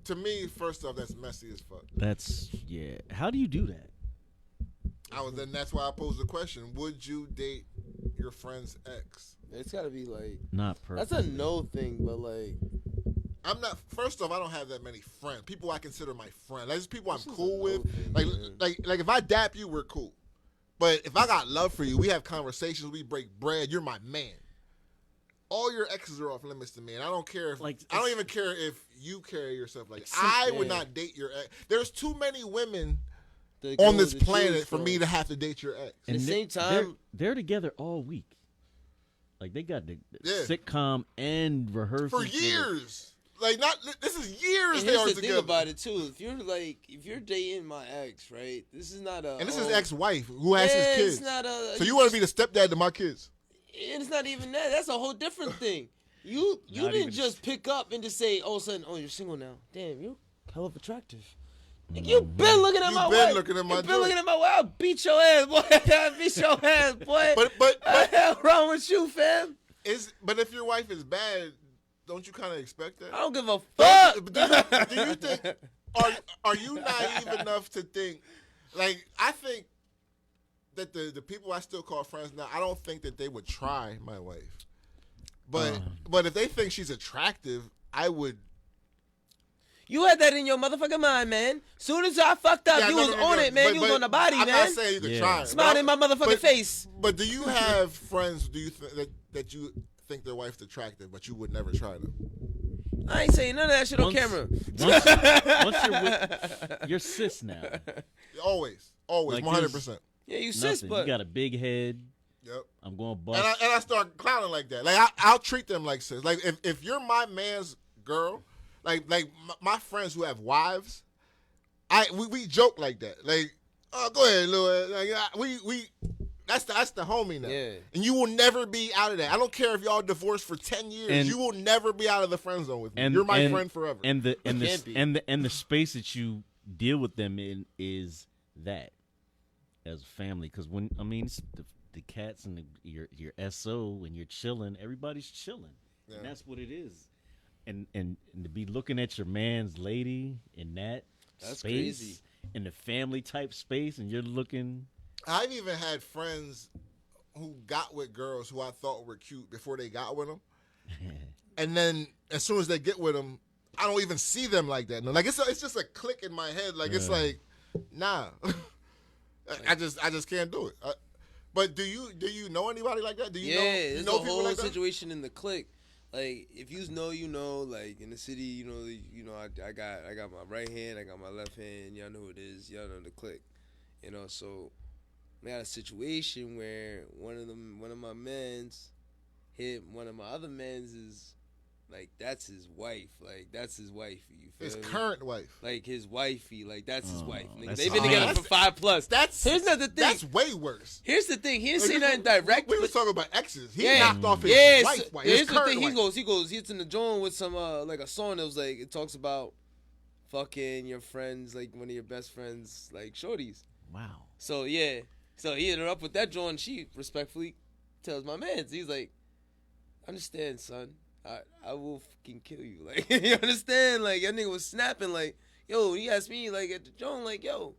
to me, first off, that's messy as fuck. How do you do that? That's why I posed the question. Would you date your friend's ex? It's got to be like... Not perfect. That's a no thing, but like... I'm not... First off, I don't have that many friends. People I consider my friend. Like, just people I'm cool with. Like if I dap you, we're cool. But if I got love for you, we have conversations, we break bread, you're my man. All your exes are off limits to me, and I don't care if I don't even care if you carry yourself like I would not date your ex. There's too many women on this planet for me to have to date your ex. And at the same time, they're together all week. Like they got the sitcom and rehearsal for years. This is years and they are the together. Thing about it too, if you're dating my ex, right? This is not a. And this is ex-wife who has his kids. It's not so you want to be the stepdad to my kids? It's not even that. That's a whole different thing. You didn't just pick up and just say, all of a sudden, oh, you're single now. Damn, you're hell of attractive. Like, you've been looking at my wife. You've been looking at my wife. I'll beat your ass, boy. I'll beat your ass, boy. But what the hell wrong with you, fam? But if your wife is bad, don't you kind of expect that? I don't give a fuck. Do you think, are you naive enough to think, like, I think that the people I still call friends now, I don't think that they would try my wife. But if they think she's attractive, I would. You had that in your motherfucking mind, man. Soon as I fucked up, you was on it, man. You was on the body, man. I'm not saying you could try it. Smile in my motherfucking face. But do you have friends, do you that you think their wife's attractive, but you would never try them? I ain't saying none of that shit on camera. Once you're with your sis now. Always, like 100%. Yeah, you sis, but you got a big head. Yep. I'm going bust. And I start clowning like that. Like I'll treat them like sis. Like if you're my man's girl, like my friends who have wives, we joke like that. Like, oh, go ahead, Louis. Like we that's the homie now. Yeah. And you will never be out of that. I don't care if y'all divorced for 10 years. You will never be out of the friend zone with me. You're my friend forever. And the space that you deal with them in is that. As a family, because it's the cats and your SO and you're chilling, everybody's chilling, and that's what it is. And to be looking at your man's lady in that's space, crazy. In the family type space, and you're looking. I've even had friends who got with girls who I thought were cute before they got with them, and then as soon as they get with them, I don't even see them like that. No, like it's just a click in my head. Like it's like, nah. I just can't do it. But do you know anybody like that? Do you know? Yeah, know a people whole like that? situation in the clique. Like if you know, like in the city, I got my right hand, I got my left hand. Y'all know who it is. Y'all know the clique. So we got a situation where one of my men's hit one of my other men's is. Like, that's his wife. Like, that's his wifey. You feel his me? current wife. Like, his wifey. Like, that's his wife. Nigga. They've been together for 5+. Here's the thing. That's way worse. Here's the thing. He didn't say nothing direct. We was talking about exes. He knocked off his wife. Here's the thing. He goes, he's in the joint with some, like, a song that was like, it talks about fucking your friends, like one of your best friends, like shorties. Wow. So yeah, so he hit her up with that joint. And she respectfully tells my man, he's like, understand, son, I will fucking kill you. Like, you understand? Like, that nigga was snapping. Like, yo, he asked me like at the joint, like, yo,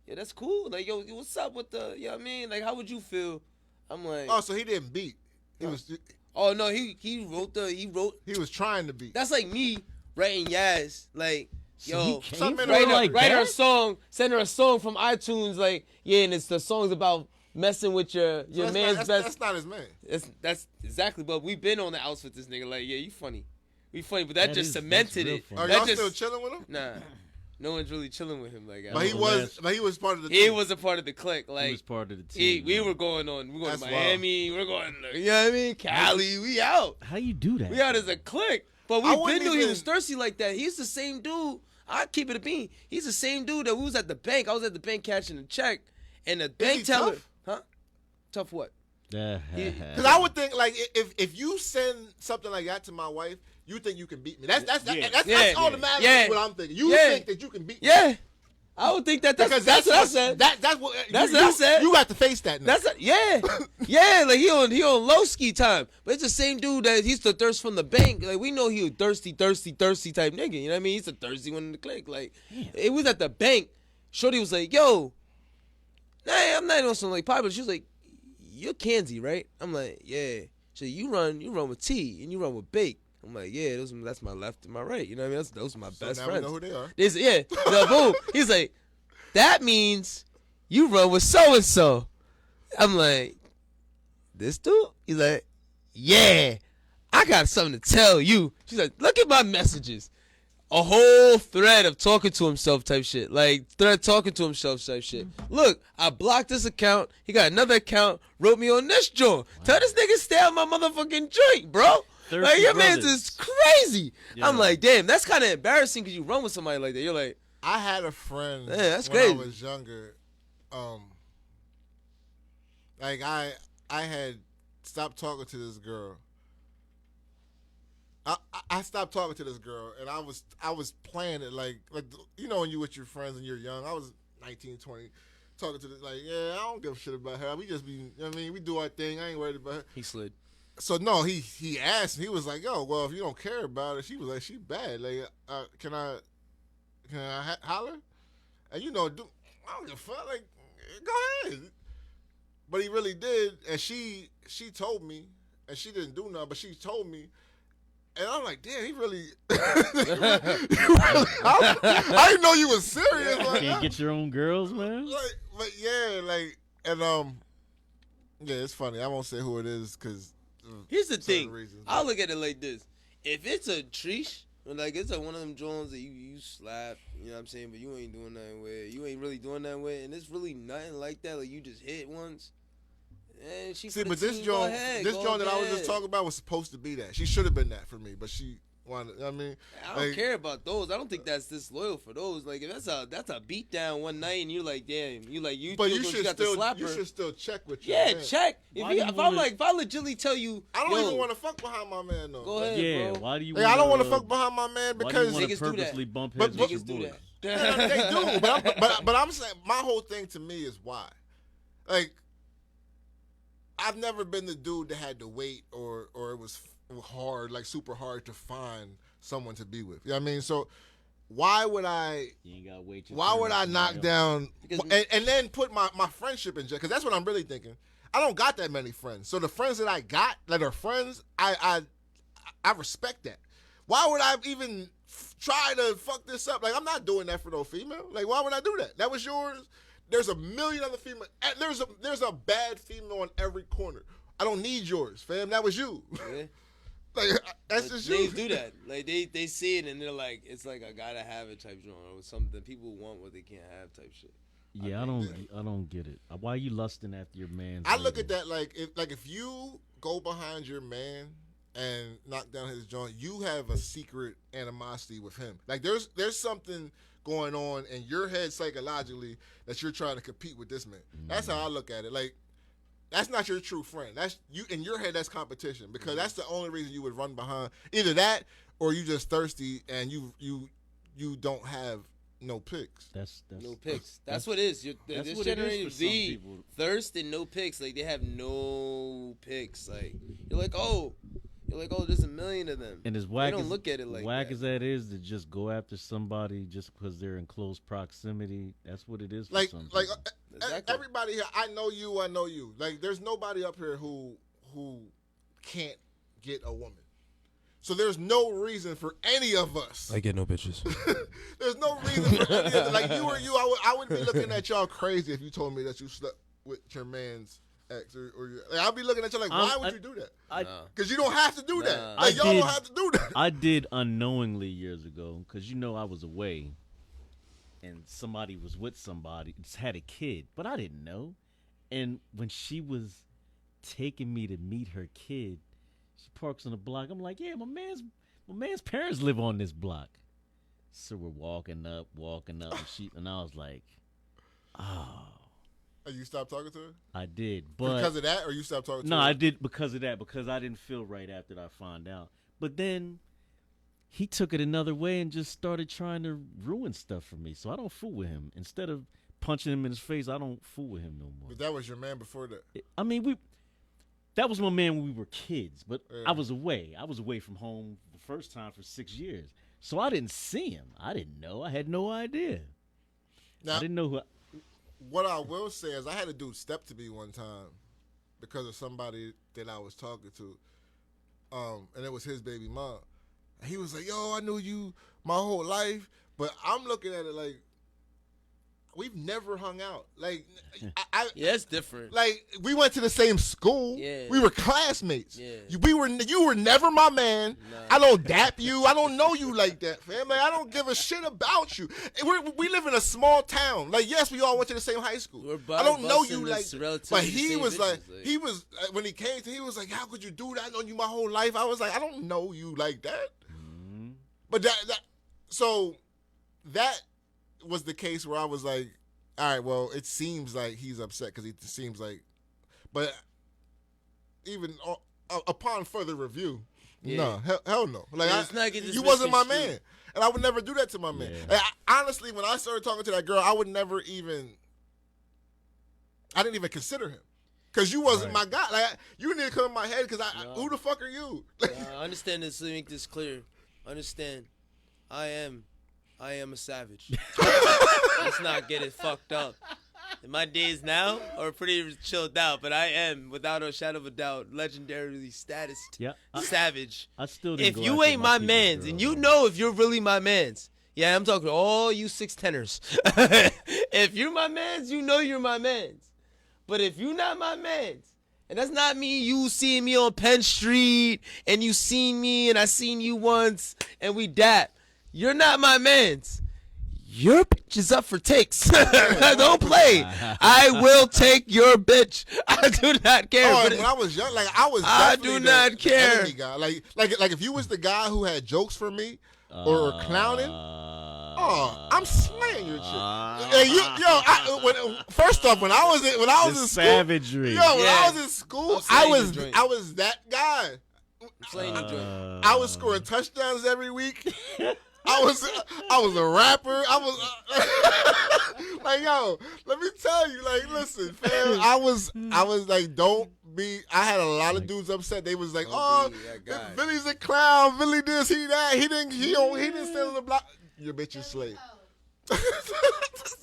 yeah, that's cool. Like, yo, what's up with the, you know what I mean? Like, how would you feel? I'm like, oh, so he didn't beat. He was. Oh no, he wrote. He was trying to beat. That's like me writing Yaz, like, yo, write her a song, send her a song from iTunes, like, yeah, and it's the songs about messing with your man's best. That's not his man. That's exactly. But we've been on the outs with this nigga. Like, yeah, you funny, we funny, but that just cemented it. Are y'all still chilling with him? Nah. No one's really chilling with him like that. But he was part of the team. He was a part of the clique. Like, he was part of the team. We were going to Miami. We're going, you know what I mean? Cali. We out. How you do that? We out as a clique. But we been knew he was thirsty like that. He's the same dude. I keep it a bean. He's the same dude that we was at the bank. I was at the bank cashing a check, and the bank teller, huh? Tough what? Because I would think, like, if you send something like that to my wife, you think you can beat me. That's automatically what I'm thinking. You think that you can beat me. Yeah. I would think that's what I said. That's what I said. You got to face that now. Yeah, like he on low ski time. But it's the same dude that he's the thirst from the bank. Like, we know he was thirsty type nigga. You know what I mean? He's the thirsty one in the clique. Like, it was at the bank. Shorty was like, yo, nah, I'm not on something like pie, but she was like, you're Kanzi, right? I'm like, yeah. So you run with T and you run with Bake. I'm like, yeah, that's my left and my right. You know what I mean? Those are my best friends. We know who they are. Yeah. So, boom. He's like, that means you run with so-and-so. I'm like, this dude? He's like, yeah, I got something to tell you. She's like, look at my messages. A whole thread of talking to himself type shit. Like, talking to himself type shit. Look, I blocked this account. He got another account. Wrote me on this joint. Tell this nigga stay on my motherfucking joint, bro. Like, your man's is crazy. Yeah. I'm like, damn, that's kind of embarrassing because you run with somebody like that. You're like, I had a friend that's when crazy. I was younger. Like, I had stopped talking to this girl. I stopped talking to this girl, and I was playing it like you know, when you with your friends and you're young. I was 19, 20, talking to this, like, yeah, I don't give a shit about her. We just be, you know what I mean, we do our thing. I ain't worried about her. He slid. So no, he asked. He was like, "Yo, well, if you don't care about her," she was like, "She bad. Like, can I holler?" And you know, I don't give a fuck. Like, go ahead. But he really did, and she told me, and she didn't do nothing, but she told me, and I'm like, damn, he really. I didn't know you was serious. You like, can't get your own girls, man. Like, but yeah, like, and yeah, it's funny. I won't say who it is because. Here's the thing. I'll look at it like this. If it's a treesh, like it's one of them joints that you slap, you know what I'm saying, but you ain't doing nothing with, you ain't really doing nothing with, and it's really nothing like that, like you just hit once. And she see, but this joint that I was just talking about was supposed to be that. She should have been that for me, but she wanted. I mean, I don't care about those. I don't think that's disloyal for those. Like, if that's a beat down one night, and you're like, damn, but you should still check with your man. Check. If I legitimately tell you, I don't even want to fuck behind my man though. Go ahead, yeah, bro. Why do you? I don't want to fuck behind my man because niggas purposely bump heads with your boys. Yeah, they do. But I'm saying my whole thing to me is why, like. I've never been the dude that had to wait or it was hard, like super hard to find someone to be with. You know what I mean? So why would I knock down and then put my friendship in jail? Because that's what I'm really thinking. I don't got that many friends. So the friends that I got that are friends, I respect that. Why would I even try to fuck this up? Like, I'm not doing that for no female. Like, why would I do that? That was yours. There's a million other females. There's a bad female on every corner. I don't need yours, fam. That was you. Yeah. Like, that's just you. They do that. Like, they see it and they're like, it's like a gotta have it type genre, or something people want what they can't have type shit. Yeah, I don't get it. Why are you lusting after your man? I look at that like if you go behind your man and knock down his joint, you have a secret animosity with him. Like, there's something going on in your head psychologically that you're trying to compete with this man. That's how I look at it. Like, that's not your true friend. That's you in your head. That's competition, because that's the only reason you would run behind either that or you just thirsty and you you don't have no pics. That's no pics. That's what it is. This generation Z thirst and no pics. Like they have no pics. Like you're like, oh, there's a million of them. And as whack they don't look at it like whack that. as that is to just go after somebody just because they're in close proximity. That's what it is. For Like some like people. Exactly. everybody here. I know you. Like there's nobody up here who can't get a woman. So there's no reason for any of us. I get no bitches. There's no reason for any of us. Like you or you, I would be looking at y'all crazy if you told me that you slept with your man's ex or like, I'd be looking at you like, why would you do that? Because you don't have to do that. Like y'all don't have to do that. I did unknowingly years ago because I was away, and somebody was with somebody, just had a kid, but I didn't know. And when she was taking me to meet her kid, she parks on the block. I'm like, yeah, my man's parents live on this block. So we're walking up, and I was like, oh. And you stopped talking to her? I did, but because of that, or you stopped talking to her? No, I did because of that, because I didn't feel right after I found out. But then he took it another way and just started trying to ruin stuff for me. So I don't fool with him. Instead of punching him in his face, I don't fool with him no more. But that was your man before that. I mean, that was my man when we were kids, but I was away. I was away from home the first time for 6 years. So I didn't see him. I didn't know. I had no idea. Now, I didn't know who. What I will say is I had a dude step to me one time because of somebody that I was talking to. And it was his baby mom. And he was like, yo, I knew you my whole life. But I'm looking at it like, we've never hung out. Like, yeah, it's different. Like, we went to the same school. Yeah. We were classmates. Yeah. You were never my man. Nah. I don't dap you. I don't know you like that, fam. Like, I don't give a shit about you. We live in a small town. Like, yes, we all went to the same high school. I don't know you like that. But he was like, when he came to, he was like, how could you do that? I've known you my whole life. I was like, I don't know you like that. Mm-hmm. But so that was the case where I was like, all right, well, it seems like he's upset because he seems like, but even upon further review, no, hell no. Like, you wasn't my man, and I would never do that to my man. Like, honestly, when I started talking to that girl, I would never even, I didn't even consider him. Because you wasn't my guy. Like, you didn't come in my head because who the fuck are you? I understand this. Let me make this clear. Understand, I am a savage. Let's not get it fucked up. My days now are pretty chilled out, but I am, without a shadow of a doubt, legendarily savage. I still if you ain't my mans, and you know if you're really my mans, yeah, I'm talking to all you 6'10"ers. If you're my mans, you know you're my mans. But if you're not my mans, and that's not me, you seeing me on Penn Street, and you seen me, and I seen you once, and we dap. You're not my mans. Your bitch is up for takes. Don't play. I will take your bitch. I do not care. Oh, when I was young, like I do not care. The guy. Like if you was the guy who had jokes for me or clowning, I'm slaying your chick. First off, when I was in school, savagery. I was in school, I was that guy. I was scoring touchdowns every week. I was a rapper. I was like, yo, let me tell you, like, listen, fam, I was like, don't be. I had a lot of dudes upset. They was like, oh, Billy's a clown. Billy this, he that. He didn't stand on the block. Your bitch is slave.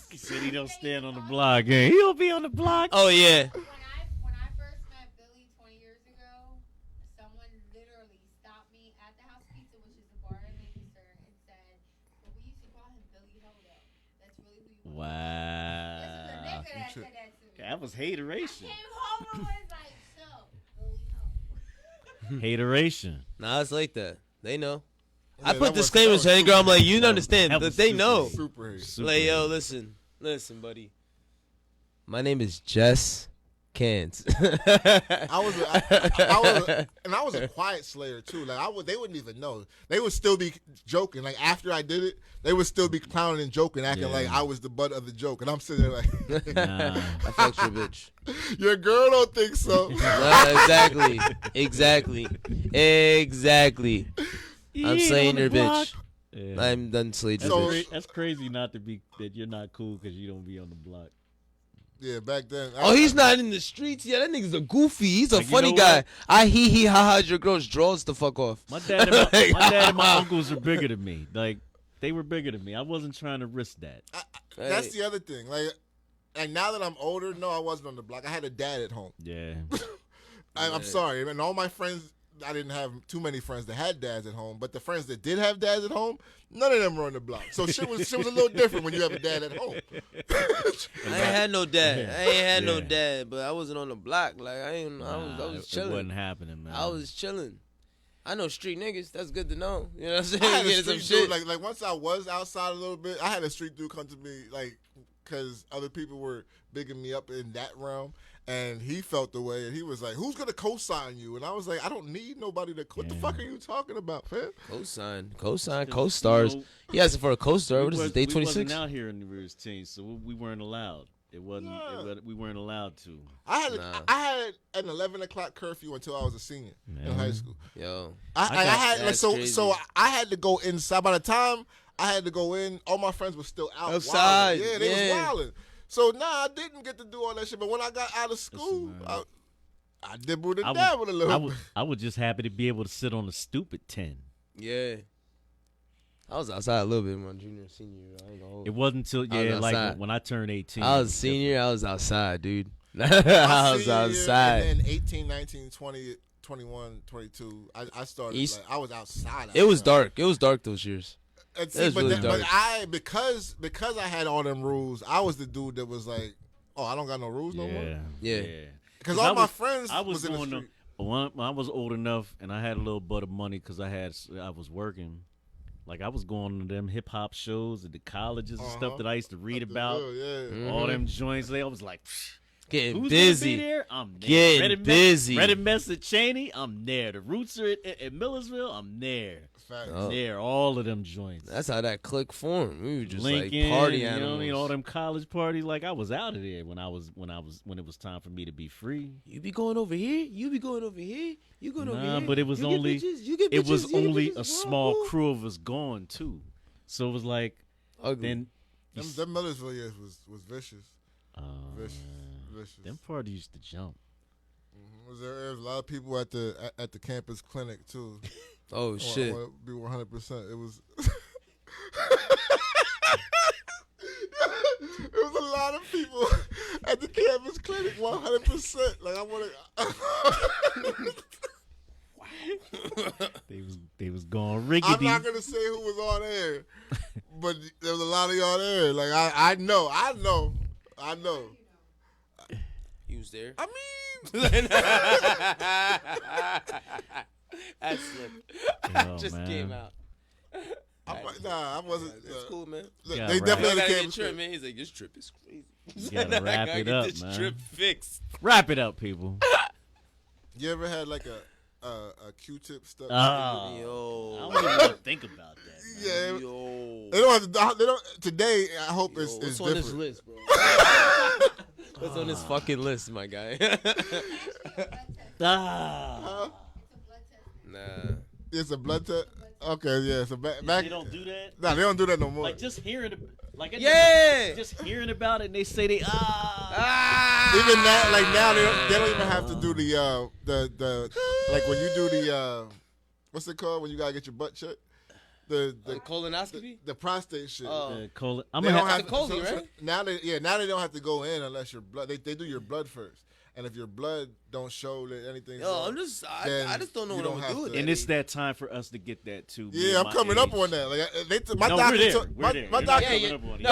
He said he don't stand on the block. Yeah, he'll be on the block. Oh yeah. When I first met Billy 20 years ago, someone literally stopped me at the House Pizza, which is the bar in Lancaster, and said, "Well, we used to call him Billy Hodo. That's really who you want." Wow. This is a nigga that said that to me. That was hateration. I came home and was like, "So, Billy Ho." Hateration. Nah, it's like that. They know. I put disclaimers to any girl. I'm like, you understand that they know. Super like, yo, listen, buddy. My name is Jess Cans. I was a quiet slayer too. Like they wouldn't even know. They would still be joking. Like after I did it, they would still be clowning and joking, acting like I was the butt of the joke. And I'm sitting there like, nah. I fucked your bitch. Your girl don't think so. Exactly. I'm saying your bitch. Yeah. I'm done slay That's, So- jibbers. that's crazy not to be that you're not cool because you don't be on the block. Yeah, back then. Oh, he's not in the streets. Yeah, that nigga's a goofy. He's a Like, you funny know guy. what? I he ha your girl's draws the fuck off. My dad and my uncles are bigger than me. Like they were bigger than me. I wasn't trying to risk that. That's the other thing. Like now that I'm older, no, I wasn't on the block. I had a dad at home. Yeah. I'm sorry, and all my friends. I didn't have too many friends that had dads at home, but the friends that did have dads at home, none of them were on the block. So shit was a little different when you have a dad at home. I ain't had no dad. I ain't had no Yeah. dad, but I wasn't on the block. Like I was It chilling. wasn't happening, man. I was chilling. I know street niggas. That's good to know. You know what I'm saying? I had a Getting some street dude, shit. like once I was outside a little bit, I had a street dude come to me, like, because other people were bigging me up in that realm, and he felt the way, and he was like, "Who's gonna co-sign you?" And I was like, "I don't need nobody to. What the fuck are you talking about, fam?" Co-sign, co-stars. You know, He asked for a co-star. What is this, day We 26? wasn't out here in the Rivers team, so we weren't allowed. It wasn't. Nah. We weren't allowed to. I had Nah. I had an 11 o'clock curfew until I was a senior in high school. Yo, I had like, that's so crazy. so I had to go inside. By the time I had to go in, all my friends were still Outside, wilding. Yeah, they yeah. was wilding. So I didn't get to do all that shit. But when I got out of school, Listen, I dibbled and I dabbled a little. I was just happy to be able to sit on the stoop at 10. yeah. I was outside a little bit in my junior and senior year. I ain't gonna hold It you. wasn't until I was like outside. when I turned 18. I it was senior. I was outside, dude. My I was senior year, outside. And then 18, 19, 20, 21, 22, I started. East- Like, I was outside. It was outside. dark. It was dark those years. And It was but, really then, but dark. I because I had all them rules, I was the dude that was like, "Oh, I don't got no rules no more." Yeah. Because 'Cause all I my was- friends I was in the going street. when I was old enough and I had a little bit of money because I was working. Like I was going to them hip hop shows at the colleges and stuff that I used to read about. Yeah. All them joints. I was like, Getting who's busy. gonna be there? I'm there. Getting busy. Red and Mess at Cheney. I'm there. The Roots are at Millersville. I'm there. Facts. Oh. There. All of them joints. That's how that clique formed. We were just Lincoln, like party you know what I animals. mean? All them college parties. Like I was out of there when it was time for me to be free. You be going over here. You be going over here. You going over here. But it was You get only bitches, you get it bitches, was you get only bitches. a We're small all cool. crew of us going too. So it was like Ugly. then Them Millersville years was vicious. uh, Vicious. them parties used to jump. There was a lot of people at the campus clinic too. Oh shit. I want to be 100%. It was. There was a lot of people at the campus clinic. 100%. Like I want to. They was going I'm riggedy. not gonna say who was on air, but there was a lot of y'all there. Like I know. You was there. I mean, That slipped. Oh, Just man. came out. I wasn't. It's cool, man. Look, Yeah, they right. definitely I had the gotta get campus trip, clinic. man. He's like, this trip is crazy. You gotta wrap I gotta it get up, this man. trip fixed. Wrap it up, people. You ever had like a Q-tip stuff? Oh, Yo. I don't even want to think about that. Man. Yeah. Yo. They don't have to. They don't. Today, I hope Yo, it's what's on different. this list, bro? What's on this fucking list, my guy? Ah, Nah. It's a blood test. Okay, yeah. So back. they don't do that. Nah, they don't do that no more. Like just hearing, Yeah. just hearing about it, and they say they Even now, like now, they don't even have to do the like when you do the what's it called when you gotta get your butt checked? The colonoscopy? the prostate shit. colon. I'm They gonna don't have, have Colon, right? now they don't have to go in unless your blood. They do your blood first, and if your blood don't show that anything. Yo, I just don't know you what don't I'm have gonna do with to- and that. it's that time for us to get that too. me Yeah, and I'm my coming up age. on that. Like my No, doctor we're there. told We're there. my You're doctor. not coming up on it.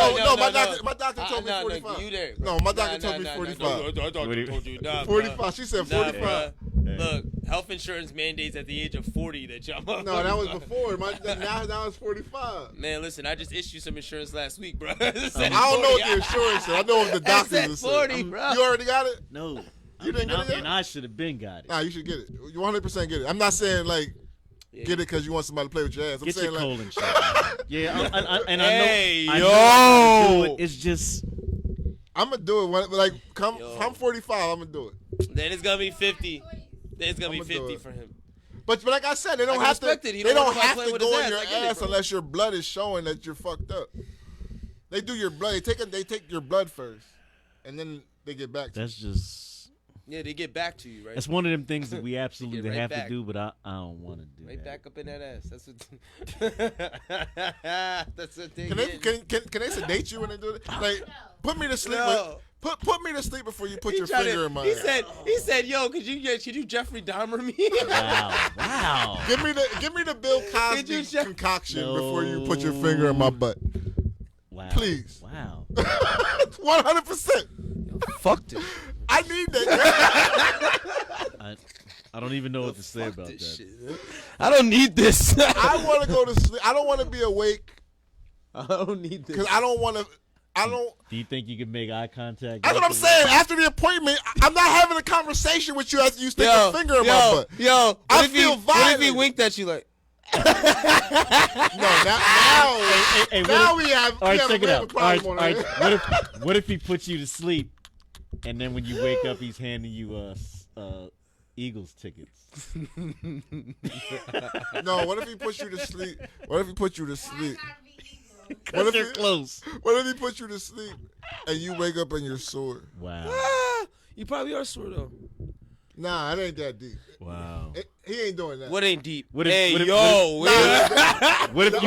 My doctor told me No, 45. you there. No, my doctor told me 45. I told you, nah, 45. She said 45. Nah, look, health insurance mandates at the age of 40 that y'all. No, that was before. Now it's 45. Man, listen, I just issued some insurance last week, bro. I don't know what the insurance is. I know what the doctors That's is. at 40, bro. You already got it? No, You didn't get it yet? and I should have been got it. Nah, you should get it. You 100% get it. I'm not saying like get it because you want somebody to play with your ass. I'm Get saying your like colon checked. Yeah, and Hey, I know I gotta do yo. it. It's just I'm gonna do it. Like Yo. I'm 45. I'm gonna do it. Then it's gonna be 50. Then it's gonna be I'ma do 50 it. for him. But like I said, they don't have to. They don't have to go in your ass unless your blood is showing that you're fucked up. They do your blood. They take your blood first, and then they get back to you. That's just. Yeah, they get back to you, right? That's one of them things that we absolutely right have back. to do, but I don't want to do Right that. back up in that ass. That's what they Can they sedate you when they do it? Like, put me to sleep. Put me to sleep before you put your finger in my ass. He said, yo, could you Jeffrey Dahmer me? Wow. Give me the Bill Cosby concoction before you put your finger in my butt. Wow. Please. Wow. 100%. Fucked it. I need that. I don't even know what to say about that. Shit. I don't need this. I want to go to sleep. I don't want to be awake. I don't need this. Because I don't want to. I don't. Do you think you can make eye contact? That's what I'm saying. After the appointment, I'm not having a conversation with you after you stick your finger in my butt. Yo, I feel violent. What if he winked at you like? No, now we have. All right, check it out. All On right. What if he puts you to sleep, and then when you wake up, he's handing you Eagles tickets? No, what if he puts you to sleep? What if he puts you to sleep? What if you're close? What if he puts you to sleep and you wake up and you're sore? Wow. You probably are sore though. Nah, it ain't that deep. Wow. He ain't doing that. What ain't deep? What if you wake up? Wait a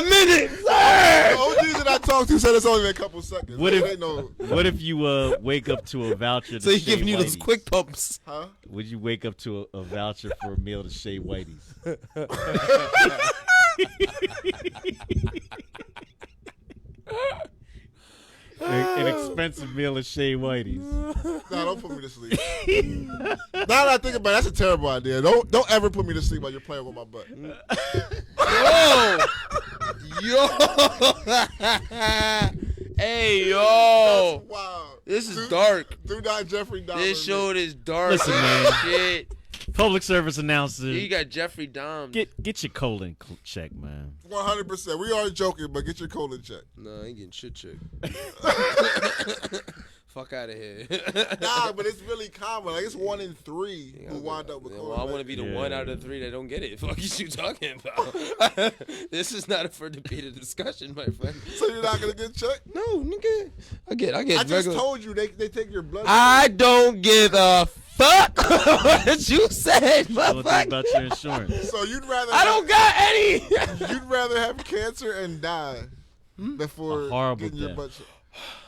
minute, sir. The OGs that I talked to said it's only a couple seconds. What if you wake up to a voucher? So he's giving you those quick pumps? Huh? Would you wake up to a voucher for a meal to Shea Whitey's? An expensive meal at Shea Whitey's. Nah, don't put me to sleep. Now that I think about it, that's a terrible idea. Don't ever put me to sleep while you're playing with my butt. Yo. Hey, yo. Wow. This is dark. Do not Jeffrey Dahmer. This show is dark. Listen, man. Shit. Public service announcer. You got Jeffrey Dahmer. Get your colon check, man. 100%. We are joking, but get your colon checked. No, I ain't getting shit checked. Fuck out of here. Nah, but it's really common. Like, it's 1 in 3 who wind up with colon. Well, I want to be the 1 out of 3 that don't get it. Fuck is you talking about? This is not for debate or discussion, my friend. So you're not gonna get checked? No, nigga. I get. I regular. just told you they take your blood. I don't give a fuck what you said, What about your insurance? So you'd rather? I don't got any. You'd rather have cancer and die before A horrible getting your death. butt checked.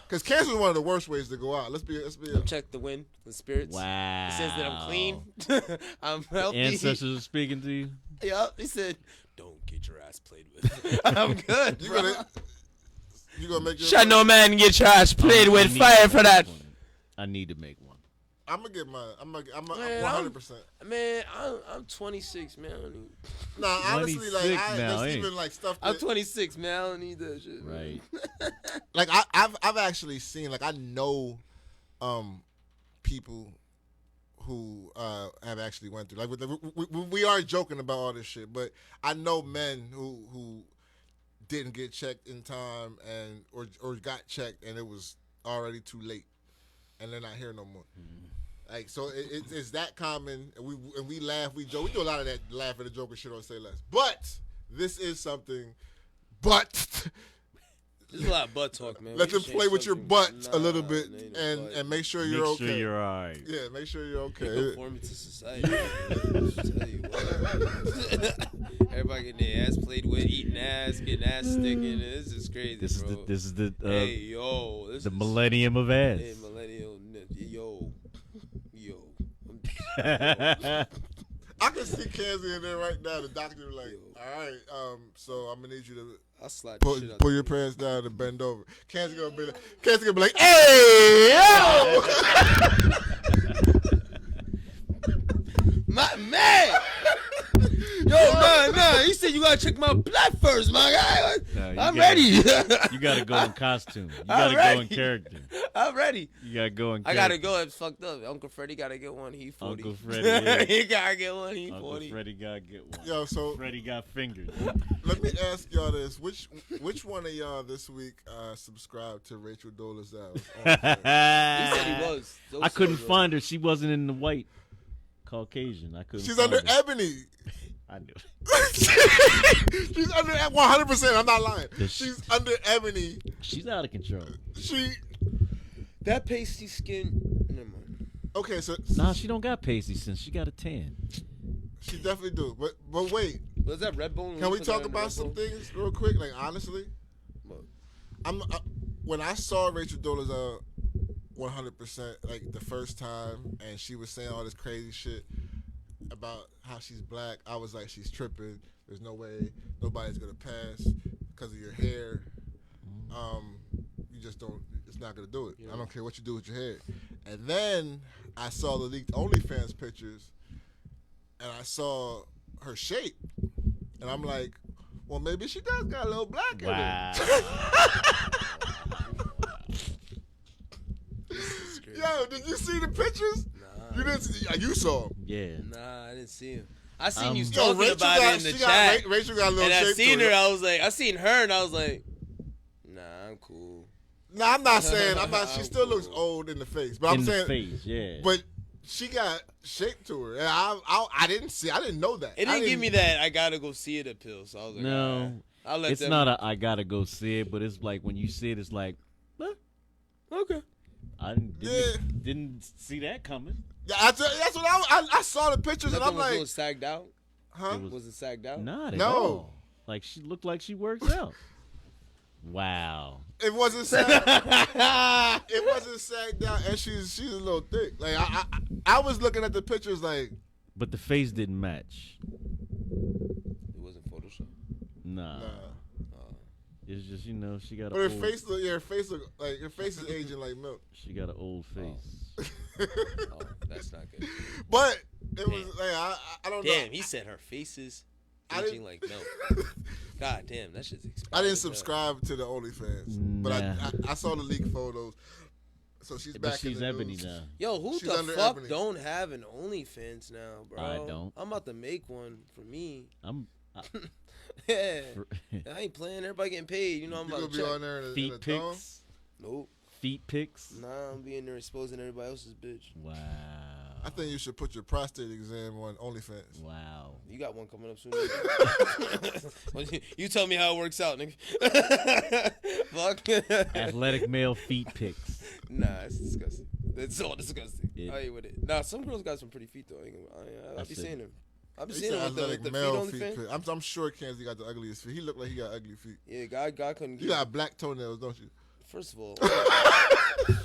Because cancer is one of the worst ways to go out. Let's be. Check the wind, the spirits. Wow. He says that I'm clean. I'm healthy. Ancestors are speaking to you. Yup. He said, "Don't get your ass played with." I'm good. You gonna make your. Shut no man get your ass played with. Fire for that. I need to make one. I'm gonna get mine. I'm 100%. Man, I'm 26, man. I don't need... Nah, honestly, like now, there's even like stuff. I'm 26, man. I don't need that shit. Right. Like I've actually seen, like, I know people who have actually went through, like, we are joking about all this shit, but I know men who didn't get checked in time and or got checked and it was already too late and they're not here no more. Like, so it's that common, and we laugh, we joke, we do a lot of that laugh at the joke and shit on SayLess. But this is something. But there's a lot of butt talk, man. let them play with your butt a little bit and make sure you're okay. Make sure you're all right. Yeah, make sure you're okay. Conforming to society. Tell you what. Everybody getting their ass played with, eating ass, getting ass sticking. This is crazy, bro. This is the hey, yo. the millennium of ass. Hey, millennial. Yo. I can see Kenzie in there right now. The doctor like, all right, so I'm gonna need you to pull your pants down and bend over. Kenzie gonna be like, hey, yo, my man. Yo, no. He said you gotta check my blood first, my guy. I'm ready. You gotta go in costume. You gotta go in character. I'm ready. You gotta go in character. I gotta go. It's fucked up. Uncle Freddie gotta get one. He 40. Uncle Freddie. He gotta get one. He Uncle 40. Freddie gotta get one. yo. So Freddie got fingered. let me ask y'all this: which one of y'all this week subscribed to Rachel Dolezal? He said he was. I couldn't find her. She wasn't in the white Caucasian. I couldn't. She's find under her. Ebony. I knew. She's under 100%. I'm not lying. The She's under Ebony. She's out of control. That pasty skin. Never mind. Okay, so Nah, she don't got pasty since she got a tan. she definitely do. But wait, Was that red bone? can we talk about some things real quick? Like honestly, What? When I saw Rachel Dolezal 100% like the first time, and she was saying all this crazy shit about how she's black, I was like, she's tripping. There's no way nobody's gonna pass because of your hair. You just don't. It's not gonna do it. I don't care what you do with your hair. And then I saw the leaked OnlyFans pictures, and I saw her shape, and I'm like, well, maybe she does got a little black in Wow. Yo, did you see the pictures? Nah. You didn't see. You saw them. Yeah. Nah, I didn't see him. I seen you Yo, talking Rachel about it in the chat. Rachel got a little And I shape seen to her, her. I was like, I seen her, and I was like, nah, I'm cool. Nah, I'm not saying. I'm not. She I'm still looks cool. old in the face, but I'm In saying. the face, yeah. But she got shape to her, and I didn't see. I didn't know that. It didn't give me that I gotta go see it appeal, so I was like, No. all right, I'll let It's them. not a I gotta go see it, but it's like when you see it, it's like, huh, Okay. I didn't see that coming. Yeah, that's what I saw the pictures, and Nothing I'm was a little like, sagged out. huh? Was it sagged out? Not at No. all. Like she looked like she works out. Wow. It wasn't sagged. It wasn't sagged down, and she's a little thick. Like I was looking at the pictures like, But the face didn't match. It wasn't Photoshop. Nah. It's just, she got but a her face look like her face is aging like milk. she got an old face. Oh, that's not good. But it was like I don't know. Damn, he said her face is I aging didn't- like milk. God damn, that shit's expensive. I didn't subscribe to the OnlyFans, but Nah. I saw the leaked photos. So she's But back she's in the Ebony news. now. Yo, who She's the under fuck Ebony. don't have an OnlyFans now, bro? I don't. I'm about to make one for me. I, Yeah, I ain't playing. Everybody getting paid. You know, I'm You about gonna to be check. on there in a feet thong? pics. Nope. Feet pics. Nah, I'm being there exposing everybody else's bitch. Wow. I think you should put your prostate exam on OnlyFans. Wow. You got one coming up soon. Well, you tell me how it works out, nigga. Fuck. Athletic male feet pics. Nah, it's disgusting. It's all disgusting. Yeah. I ain't with it. Nah, some girls got some pretty feet though. I'll be see. seeing them. I'll be He seeing said them with athletic the feet male on the feet. fan. pic. I'm sure Kenzie got the ugliest feet. He looked like he got ugly feet. Yeah, God couldn't You get. got black toenails, don't you? First of all,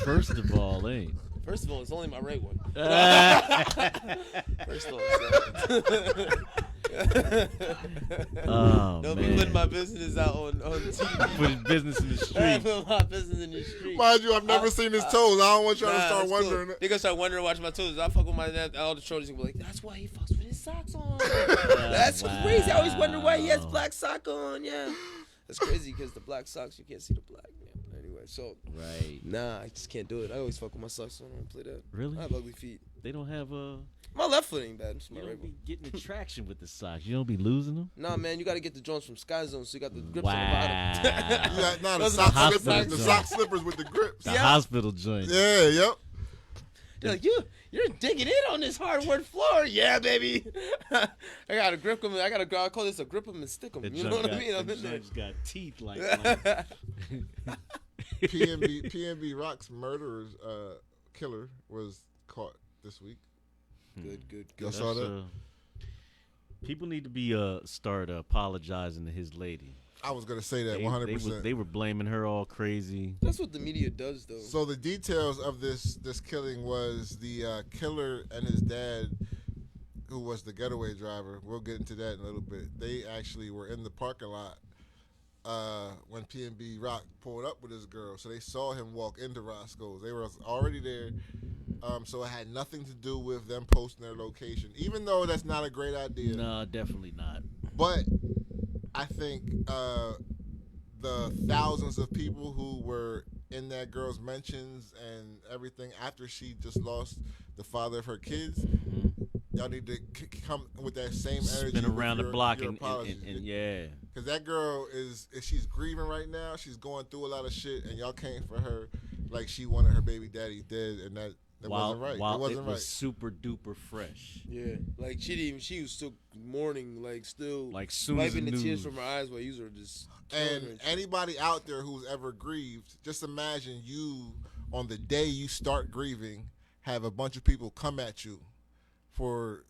First of all, ain't. it's only my right one. First of all, Oh, don't man. be putting my business out on TV. Put his business in the street. Put my business in the street. Mind you, I've never seen his toes. I don't want y'all to start that's wondering. Cool. They gonna start wondering, watching my toes. I fuck with my dad. All the shorties gonna be like, "That's why he fucks with his socks on." That's crazy. I always wonder why he has black sock on. Yeah, that's crazy because the black socks you can't see the black. Yeah. Anyway, so Right. nah, I just can't do it. I always fuck with my socks on. I don't play that. Really? I have ugly feet. They don't have My left foot ain't bad. It's my you right don't one. be getting the traction with the socks. You don't be losing them. Nah, man, you gotta get the joints from Sky Zone, so you got the grips Wow. on the bottom. You got, nah, the Those are sock hospital slippers, the joints. sock slippers with the grips. The Yeah. hospital joint. Yeah, yep. They're like, you're digging in on this hardwood floor. Yeah, baby. I gotta grip them. I call this a grip them and stick them. The You know joint what I got- mean? I'm the in there. joint's got teeth like PNB Rock's murderer's killer was caught this week. Good. Y'all saw that? People need to be start apologizing to his lady. I was gonna say that They- 100%. They were blaming her all crazy. That's what the media does, though. So the details of this killing was the killer and his dad, who was the getaway driver. We'll get into that in a little bit. They actually were in the parking lot when PNB Rock pulled up with this girl. So they saw him walk into Roscoe's. They were already there. So it had nothing to do with them posting their location, even though that's not a great idea. No, definitely not. But I think the thousands of people who were in that girl's mentions and everything after she just lost the father of her kids, y'all need to come with that same energy. Spin around with the block your and apologies. yeah. Because that girl she's grieving right now. She's going through a lot of shit, and y'all came for her like she wanted her baby daddy dead, and It wasn't right. While it wasn't was right. super duper fresh. Yeah, like she was still mourning, like still Like soon as wiping the the tears news. from her eyes while you were just killing her And and shit. anybody out there who's ever grieved, just imagine you on the day you start grieving, have a bunch of people come at you for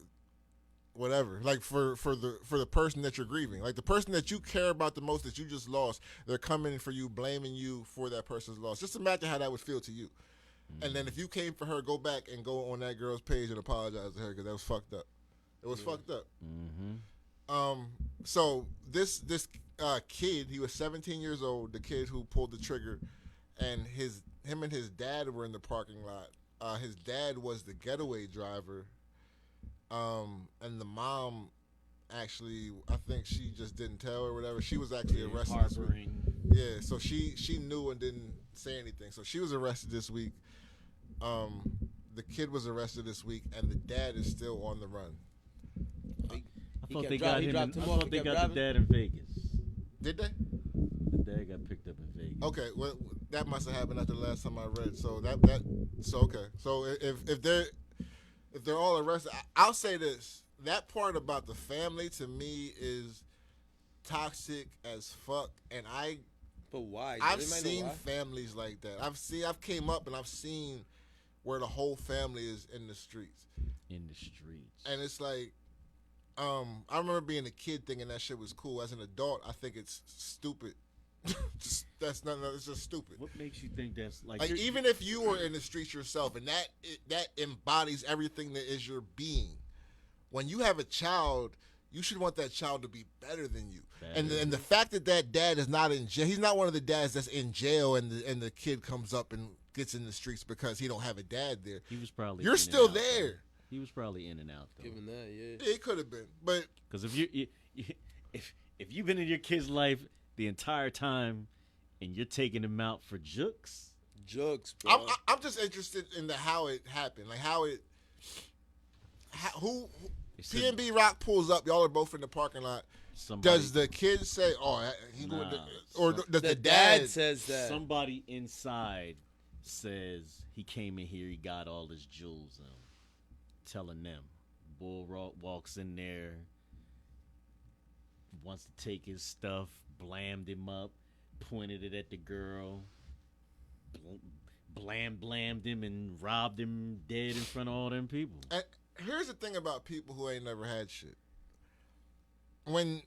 whatever, like for the person that you're grieving, like the person that you care about the most that you just lost. They're coming for you, blaming you for that person's loss. Just imagine how that would feel to you. And then if you came for her, go back and go on that girl's page and apologize to her because that was fucked up. It was fucked up. So this kid, he was 17 years old, the kid who pulled the trigger, and him and his dad were in the parking lot. His dad was the getaway driver, and the mom actually, I think she just didn't tell or whatever. She was actually arrested this week. Harboring. Yeah, so she knew and didn't say anything. So she was arrested this week. The kid was arrested this week, and the dad is still on the run. I thought they got the dad in Vegas. Did they? The dad got picked up in Vegas. Okay, well that must have happened after the last time I read. So okay. So if they're all arrested, I'll say this: that part about the family to me is toxic as fuck, and But why? I've seen families like that. I've came up and I've seen where the whole family is in the streets. And it's like, I remember being a kid thinking that shit was cool. As an adult, I think it's stupid. It's just stupid. What makes you think that's like even if you were in the streets yourself, and that embodies everything that is your being. When you have a child, you should want that child to be better than you. And the fact that dad is not in jail, he's not one of the dads that's in jail, and the kid comes up and gets in the streets because he don't have a dad there. He was probably. You're still there. Though. He was probably in and out though. Given that, yeah. It could have been, but because if you've been in your kid's life the entire time, and you're taking him out for jokes, bro. I'm just interested in how it happened, like who PNB Rock pulls up. Y'all are both in the parking lot. Does the kid say, "Oh, he going to," or does the dad says that? Somebody inside says he came in here, he got all his jewels on. Telling them, Bull walks in there, wants to take his stuff, blammed him up, pointed it at the girl, blammed him, and robbed him dead in front of all them people. And here's the thing about people who ain't never had shit. When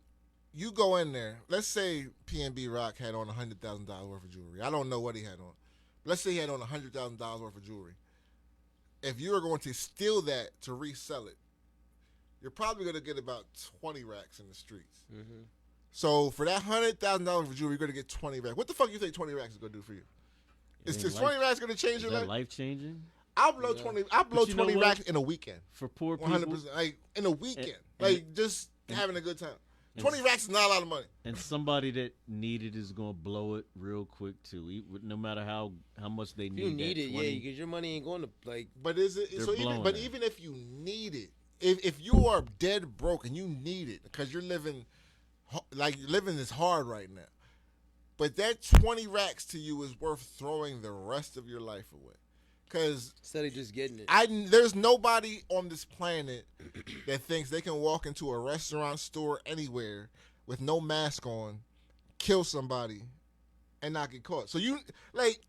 you go in there, let's say PNB Rock had on $100,000 worth of jewelry. I don't know what he had on. Let's say he had on $100,000 worth of jewelry. If you are going to steal that to resell it, you're probably going to get about 20 racks in the streets. Mm-hmm. So for that $100,000 of jewelry, you're going to get 20 racks. What the fuck you think 20 racks is going to do for you? Is 20 racks going to change your life? Life changing? I'll blow 20. I'll blow 20 racks in a weekend. For poor people, 100%. Like in a weekend, just having a good time. 20 racks is not a lot of money. And somebody that need it is gonna blow it real quick too. No matter how much they need. You need it, 20, because your money ain't going to like. But is it? So even if you need it, if you are dead broke and you need it because you're living is hard right now, but that 20 racks to you is worth throwing the rest of your life away. Because instead of just getting it, there's nobody on this planet that thinks they can walk into a restaurant, store, anywhere with no mask on, kill somebody, and not get caught. So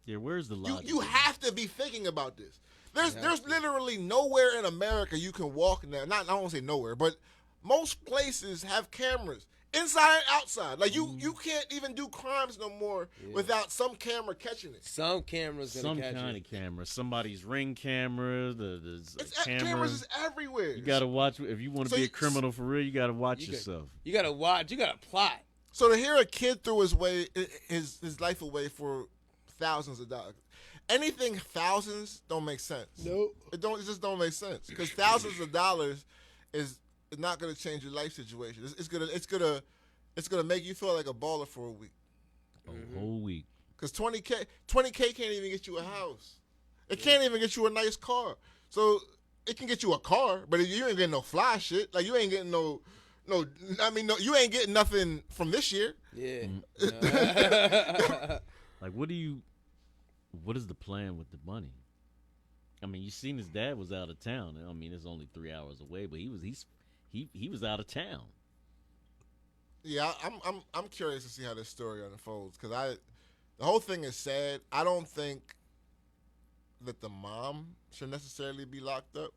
where's the logic? You have to be thinking about this. There's literally nowhere in America you can walk now. I don't want to say nowhere, but most places have cameras. Inside and outside. Like, you can't even do crimes no more without some camera catching it. Some cameras gonna catch it. Some kind of camera. Somebody's Ring camera. Cameras is everywhere. You got to watch. If you want to be a criminal for real, you got to watch yourself. You got to watch. You got to plot. So to hear a kid threw his life away for thousands of dollars. Anything thousands don't make sense. Nope. It just don't make sense. Because thousands of dollars is not gonna change your life situation. It's gonna make you feel like a baller for a week. A whole week. Because 20K can't even get you a house. It can't even get you a nice car. So it can get you a car, but you ain't getting no fly shit. Like, you ain't getting no. You ain't getting nothing from this year. Yeah. Like, what is the plan with the money? I mean, you seen his dad was out of town. I mean, it's only 3 hours away, but he was out of town. Yeah, I'm curious to see how this story unfolds because the whole thing is sad. I don't think that the mom should necessarily be locked up.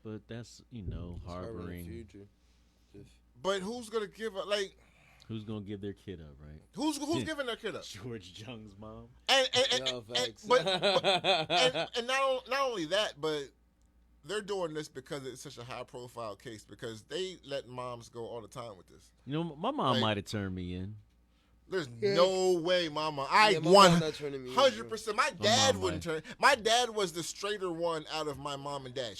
But that's harboring. But who's gonna give up? Like, who's gonna give their kid up? Right? Who's giving their kid up? George Jung's mom. And not only that, but they're doing this because it's such a high profile case because they let moms go all the time with this. My mom might have turned me in. There's no way, mama. I 100%. My dad wouldn't turn. My dad was the straighter one out of my mom and dad.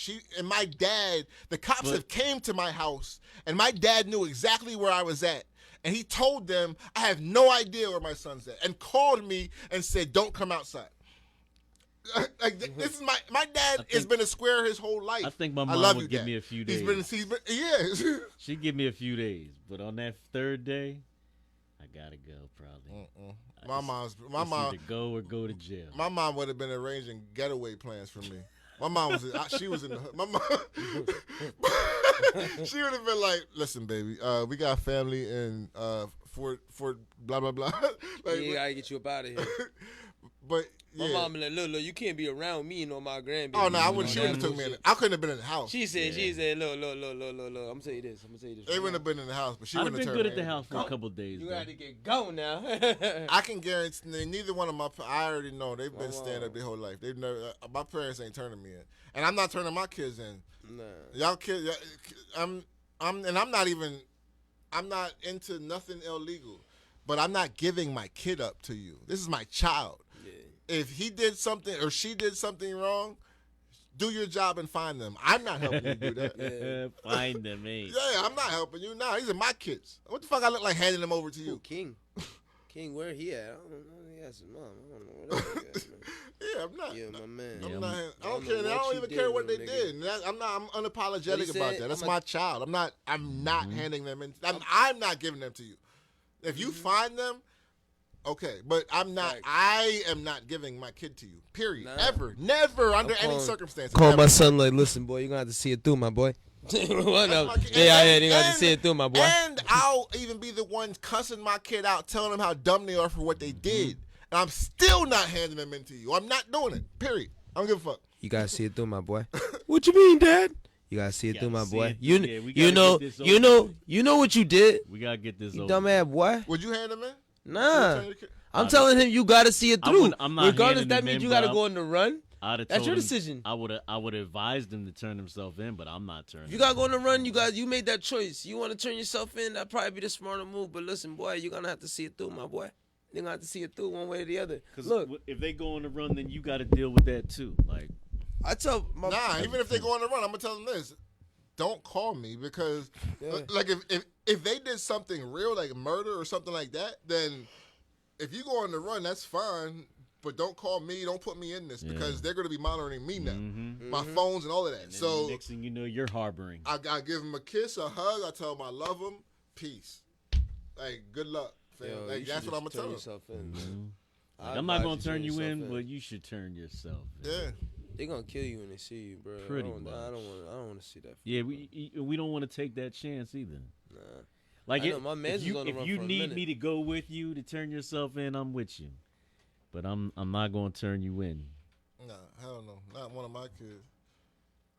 My dad, the cops have came to my house, and my dad knew exactly where I was at. And he told them, I have no idea where my son's at, and called me and said, don't come outside. This is my dad has been a square his whole life. I think my mom would give me a few days. Yeah. She'd give me a few days, but on that third day, I gotta go probably. My mom either go or go to jail. My mom would have been arranging getaway plans for me. My mom she was in the my mom. She would have been like, "Listen, baby, we got family in Fort blah blah blah." Like, yeah, I get you up out of here. But yeah. My mom be like, look, you can't be around me, my grandbaby. Oh no, I wouldn't. She wouldn't have took me in. I couldn't have been in the house. She said, look. I'm gonna tell you this. They wouldn't have been in the house, but she would have been good at the house for a couple of days. You got to get going now. I can guarantee neither one of I already know they've been stand up their whole life. They've never. My parents ain't turning me in, and I'm not turning my kids in. Nah. Y'all kids, I'm not into nothing illegal, but I'm not giving my kid up to you. This is my child. If he did something or she did something wrong, do your job and find them. I'm not helping you do that. Yeah. Find them, eh? Yeah, I'm not helping you. Nah, these are my kids. What the fuck I look like handing them over to you? Ooh, King, where he at? I don't know. He has his mom. I don't know where that is, man. Yeah, I'm not. Yeah, my man. I don't care. I don't even care what they did. I'm unapologetic about that. That's my child. I'm not handing them in. I'm not giving them to you. If you find them, okay, but I'm not. Right. I am not giving my kid to you. Period. Nah. Ever, never, under any circumstances. Call my son like, listen, boy, you're gonna have to see it through, my boy. You're gonna have to see it through, my boy. And I'll even be the one cussing my kid out, telling them how dumb they are for what they did. And I'm still not handing them in to you. I'm not doing it. Period. I don't give a fuck. You gotta see it through, my boy. What you mean, Dad? You gotta see it through, my boy. You know what you did. We gotta get this you over. Dumbass boy. Would you hand them in? Nah. I'm telling him you gotta see it through. I'm not regardless, that means you gotta go on the run. That's your decision. I would advise them to turn themselves in, but I'm not turning. If you gotta go on the run, you made that choice. You want to turn yourself in, that'd probably be the smarter move. But listen, boy, you're gonna have to see it through, my boy. You're gonna have to see it through one way or the other. Look, if they go on the run, then you got to deal with that too. Like, I tell even if they go on the run, I'm gonna tell them this: don't call me because, like, if they did something real, like murder or something like that, then if you go on the run, that's fine. But don't call me. Don't put me in this because they're going to be monitoring me now, my phones and all of that. And so next thing you know, you're harboring. I give them a kiss, a hug. I tell them I love them. Peace. Like, good luck, fam. Yo, like, that's what I'm going to tell them. I'm not going to turn you in, but you should turn yourself in. Yeah. They're going to kill you when they see you, bro. Pretty much. I don't want to see that. Yeah, we don't want to take that chance either. Nah. Like, if you need me to go with you to turn yourself in, I'm with you. But I'm not going to turn you in. Nah, hell no. Not one of my kids.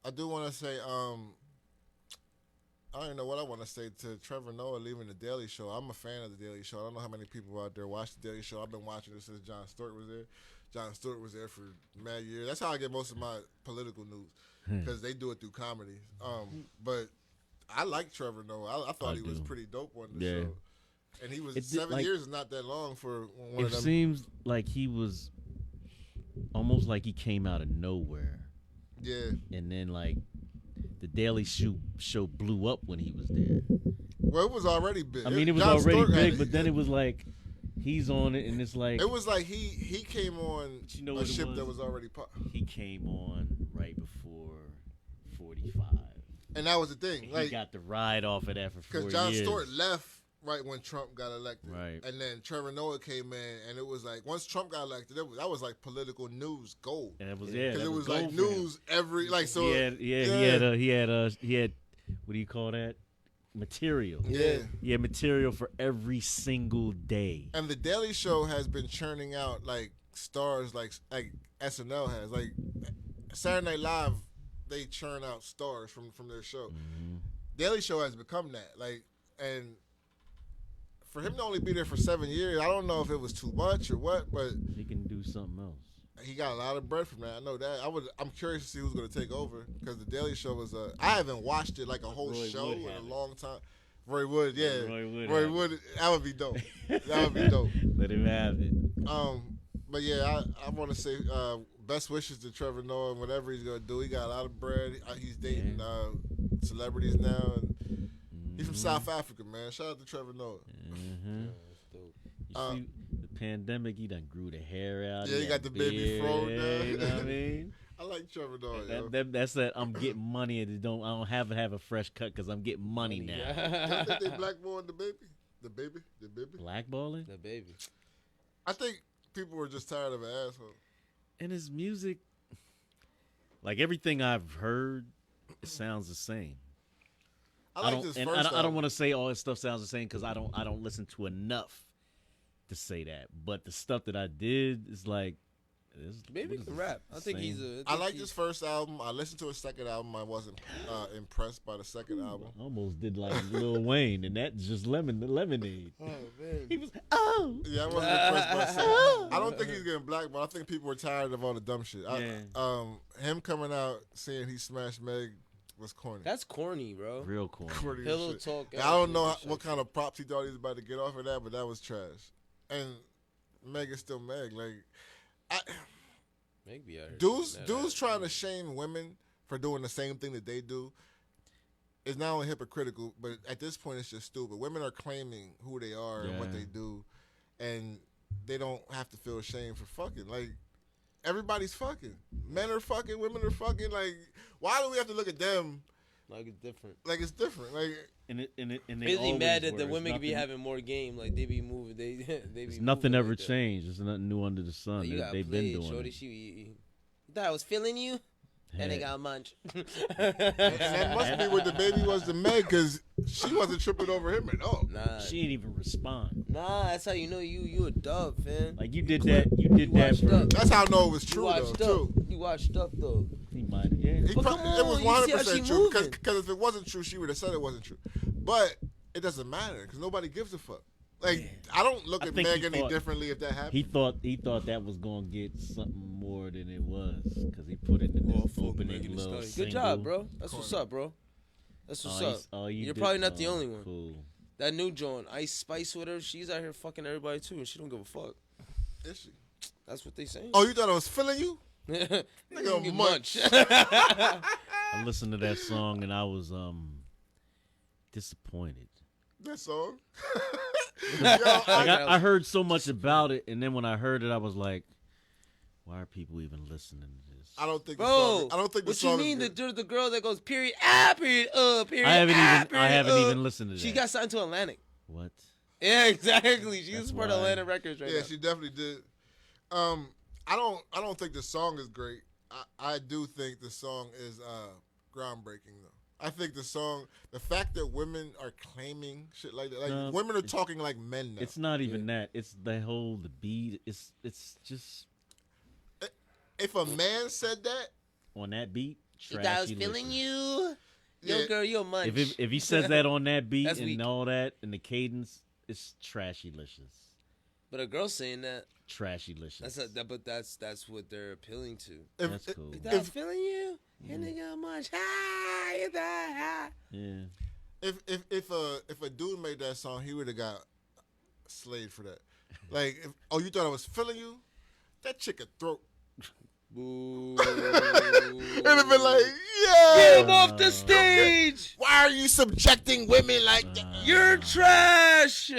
I do want to say, I don't even know what I want to say to Trevor Noah leaving The Daily Show. I'm a fan of The Daily Show. I don't know how many people out there watch The Daily Show. I've been watching it since Jon Stewart was there. Jon Stewart was there for mad years. That's how I get most of my political news because they do it through comedy. But I like Trevor Noah. I thought he was pretty dope on the show. And he was 7 years is not that long for one of them. It seems like he was almost like he came out of nowhere. Yeah. And then like the Daily Show blew up when he was there. Well, it was already big. I mean, it was already big, but then it was like he's on it, and it's like it was like he came on a ship that was already. He came on right before 45, and that was the thing. He got the ride off of that for 4 years. Because Jon Stewart left right when Trump got elected. Right. And then Trevor Noah came in, and it was like, once Trump got elected, that was like political news gold. And it was, Because it was like gold for him. news every, like, so. He had, what do you call that? Material. Yeah. He had material for every single day. And the Daily Show has been churning out, like, stars like SNL has. Like, Saturday Night Live, they churn out stars from their show. Mm-hmm. Daily Show has become that. Like, and for him to only be there for 7 years, I don't know if it was too much or what, but He can do something else. he got a lot of bread from that. I know that. I'm curious to see who's going to take over, because the Daily Show was I haven't watched it like a whole Roy show Wood in a had it. long time. Roy Wood, yeah. Roy Wood had That would be dope. That would be dope. Let him have it. But yeah, I want to say best wishes to Trevor Noah and whatever he's gonna do. He got a lot of bread. He's dating celebrities now, and he's from South Africa, man. Shout out to Trevor Noah. Mm-hmm. That's dope. You see, the pandemic, he done grew the hair out. Yeah, he got the baby fro down. You know what I mean? I like Trevor Noah. Yo. That's that. I'm getting money and I don't have a fresh cut because I'm getting money now. I think they blackballed the baby. The baby. Blackballing? The baby. I think people were just tired of an asshole. And his music, like everything I've heard, it sounds the same. I like this first I don't album. want to say all his stuff sounds the same because I don't listen to enough to say that. But the stuff that I did is like, Maybe he can rap. I think he's a. I like this first album. I listened to his second album. I wasn't impressed by the second album. I almost did like Lil Wayne, and that's just lemonade. Oh man. He was Yeah, I wasn't impressed by the second. I don't think he's getting blackballed. I think people were tired of all the dumb shit. Him coming out saying he smashed Meg was corny. That's corny, bro. real corny. Corny as Pillow shit. talk. And I don't know what kind of props he thought he was about to get off of that, but that was trash. And Meg is still Meg. Like, Maybe dudes trying to shame women for doing the same thing that they do is not only hypocritical, but at this point it's just stupid. Women are claiming who they are and what they do, and they don't have to feel ashamed for fucking. Like, everybody's fucking. Men are fucking, women are fucking. Like, why do we have to look at them like it's different? like it's different? Like, And they Really always mad that were. the It's women could be nothing- having more game. Like they be moving. They be. It's nothing moving ever like that. changed. There's nothing new under the sun. You got They've played, been doing shorty. it. You thought I was feeling you, and they got munch. and that must be what the baby was to Meg, because she wasn't tripping over him at all. Nah, She didn't even respond. nah. That's how you know you a dub, fan. Like you did that. You did that watched for. up. That's how I know it was You true, watched though, up. too. You watched up though. He might. Yeah. He But pro- come it was on, you see how 100% she true, moving. because if it wasn't true, she would have said it wasn't true. But it doesn't matter, because nobody gives a fuck. Like, I don't look I at think Meg he any thought- differently if that happened. He thought that was gonna get something more than it was because he put it in this opening little single. Good job, bro. That's what's up, bro. That's what's up. You're probably not the only one. Cool. That new joint, Ice Spice with her, she's out here fucking everybody too, and she don't give a fuck. Is she? That's what they saying. Oh, you thought I was feeling you? Nigga, Nigga, munch. I listened to that song and I was disappointed. That song? Like I heard so much about it, and then when I heard it, I was like, "Why are people even listening to this?" I don't think Bro, the song. I don't think the what song. you mean? Is good. The girl that goes period, period, period. I haven't period, even listened to that. She got signed to Atlantic. What? Yeah, exactly. She was That's part of why. Atlantic Records right Yeah, now. she definitely did. I don't think the song is great. I do think the song is groundbreaking though. I think the song, the fact that women are claiming shit like that, like No, women are talking like men now. It's not even that. It's the beat. It's just If a man said that, on that beat. You thought I was trashy feeling listen. you. Yo, Yeah. girl, you're a munch. If he says that on that beat That's and weak. all that and the cadence, it's trashy-licious. But a girl saying that, Trashy-licious. but that's what they're appealing to. if, That's cool. You thought I was feeling you, and nigga, a munch. Ah, you thought, ah. Yeah. if a dude made that song, he would have got slayed for that. Like, you thought I was feeling you? That chick a throat. Boo. It'd have been like, yeah. Get him off the stage. Why are you subjecting women like that? You're trash.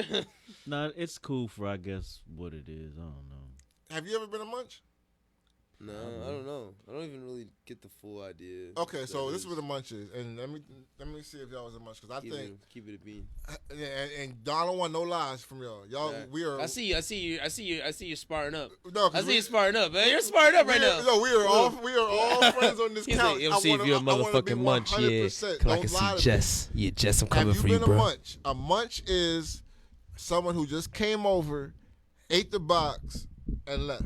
Nah, it's cool for I guess what it is. I don't know. Have you ever been a munch? No, I don't know. I don't even really get the full idea. Okay, so this is what a munch is, and let me see if y'all was a munch because I think keep it a bean. Yeah, and I don't want no lies from y'all. Y'all, we are. I see you sparring up. No, I see you sparring up, man. You're sparring up right now. No, we are all friends on this couch. Like, see if you're a motherfucking munch. Yeah, don't lie to Jess. Yeah, Jess, I'm coming for you, bro. bro. Have you been a munch? A munch is someone who just came over, ate the box, and left.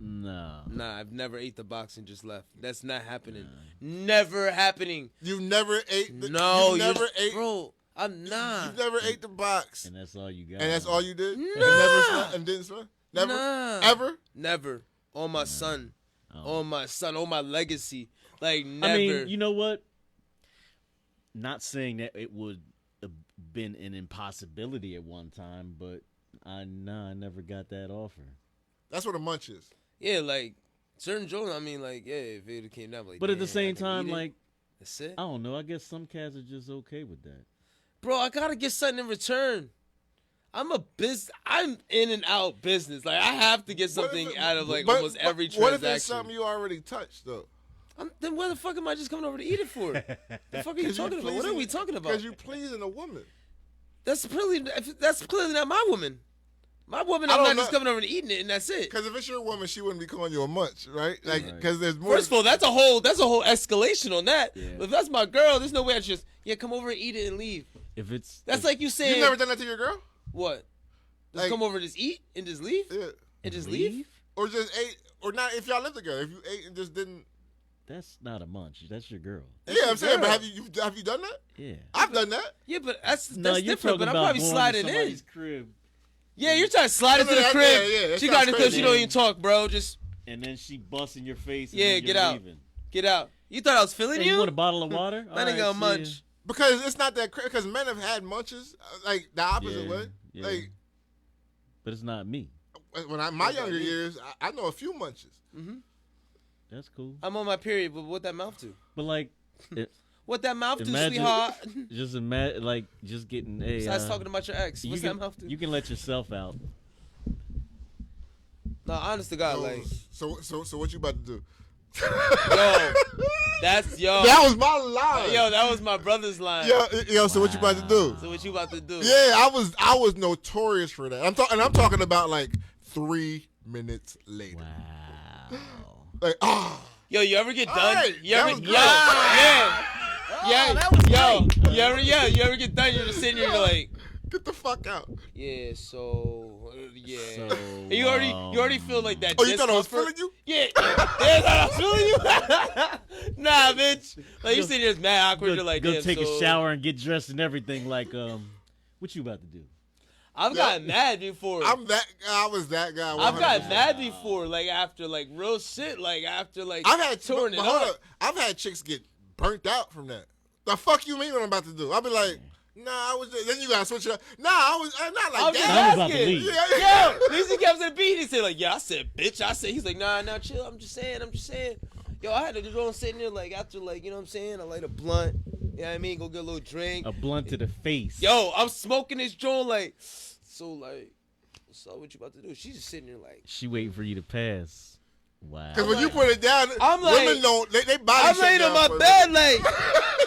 Nah, I've never ate the box and just left. That's not happening. Never happening. You never ate the No, you never ate bro. I'm not. You never ate the box. And that's all you got. And that's all you did? Nah. And never slept and didn't sleep? Never? Nah. Ever? Never. On my son. On my son. On my legacy. Like, never. I mean, you know what? Not saying that it would have been an impossibility at one time, but I never got that offer. That's what a munch is. Yeah, like, certain Jones, I mean, like, yeah, if it came down, like, but at the same time, like, that's it. I don't know. I guess some cats are just okay with that. Bro, I gotta get something in return. I'm in and out business. Like, I have to get something out of, like, almost every transaction. What if it's something you already touched, though? Then where the fuck am I just coming over to eat it for? The fuck are you talking about? What are we talking about? Because you're pleasing a woman. That's clearly not my woman. My woman, I'm not just coming over and eating it, and that's it. Because if it's your woman, she wouldn't be calling you a munch, right? Like, because there's more. First of all, that's a whole escalation on that. Yeah. But if that's my girl, there's no way I just come over and eat it and leave. That's like you saying. You never done that to your girl? What? Just come over and just eat and just leave? Yeah. And just leave? Or just ate, or not if y'all live together. If you ate and just didn't. That's not a munch. That's your girl. I'm saying, but have you done that? Yeah. I've done that. Yeah, but that's different. But I'm probably sliding in. Crib. Yeah, you're trying to slide into the crib. Yeah, she got it because she don't even talk, bro. Just. And then she busts in your face. And get out. Leaving. Get out. You thought I was feeling you? You want a bottle of water? That ain't gonna munch. Because it's not that crazy. Because men have had munches, like the opposite way. Yeah. Like, but it's not me. When my younger years, I know a few munches. Mm-hmm. That's cool. I'm on my period, but what that mouth do? But like, what that mouth do, sweetheart? Just imagine, like, just getting a. Besides talking about your ex, what's that mouth do? You can let yourself out. No, honest to God, like. So what you about to do? That was my line. Yo, that was my brother's line. Yo. So what you about to do? So what you about to do? Yeah, I was notorious for that. I'm talking about like 3 minutes later. Wow. Like Yo, you ever get done? Right, You ever that was You ever get done? You're just sitting here, you're like, get the fuck out. Yeah. So So, you already feel like that. Oh, you thought I was feeling you? Yeah. I thought I was feeling you. Nah, bitch. Like you sitting here, it's mad awkward. You're like, go take a shower and get dressed and everything. Like, what you about to do? I've gotten mad before. I was that guy. 100%. I've gotten mad before, like after like real shit, like after like I've had touring it up. I've had chicks get burnt out from that. The fuck you mean what I'm about to do? I'll be like, nah, I was. Then you gotta switch it up. Nah, I was not like that. I'm about to leave. Yeah. Lisa kept to the beat. He said like, yeah, I said, bitch. I said, he's like, nah, chill. I'm just saying. Yo, I had to go sitting there like after like, you know what I'm saying? I light a blunt. You know what I mean? Go get a little drink. A blunt to the face. Yo, I'm smoking this joint like. So like, so what you about to do? She's just sitting there like. She waiting for you to pass. Wow. Because when you put it down, I'm like, women don't. They body. I'm laying on my bed like,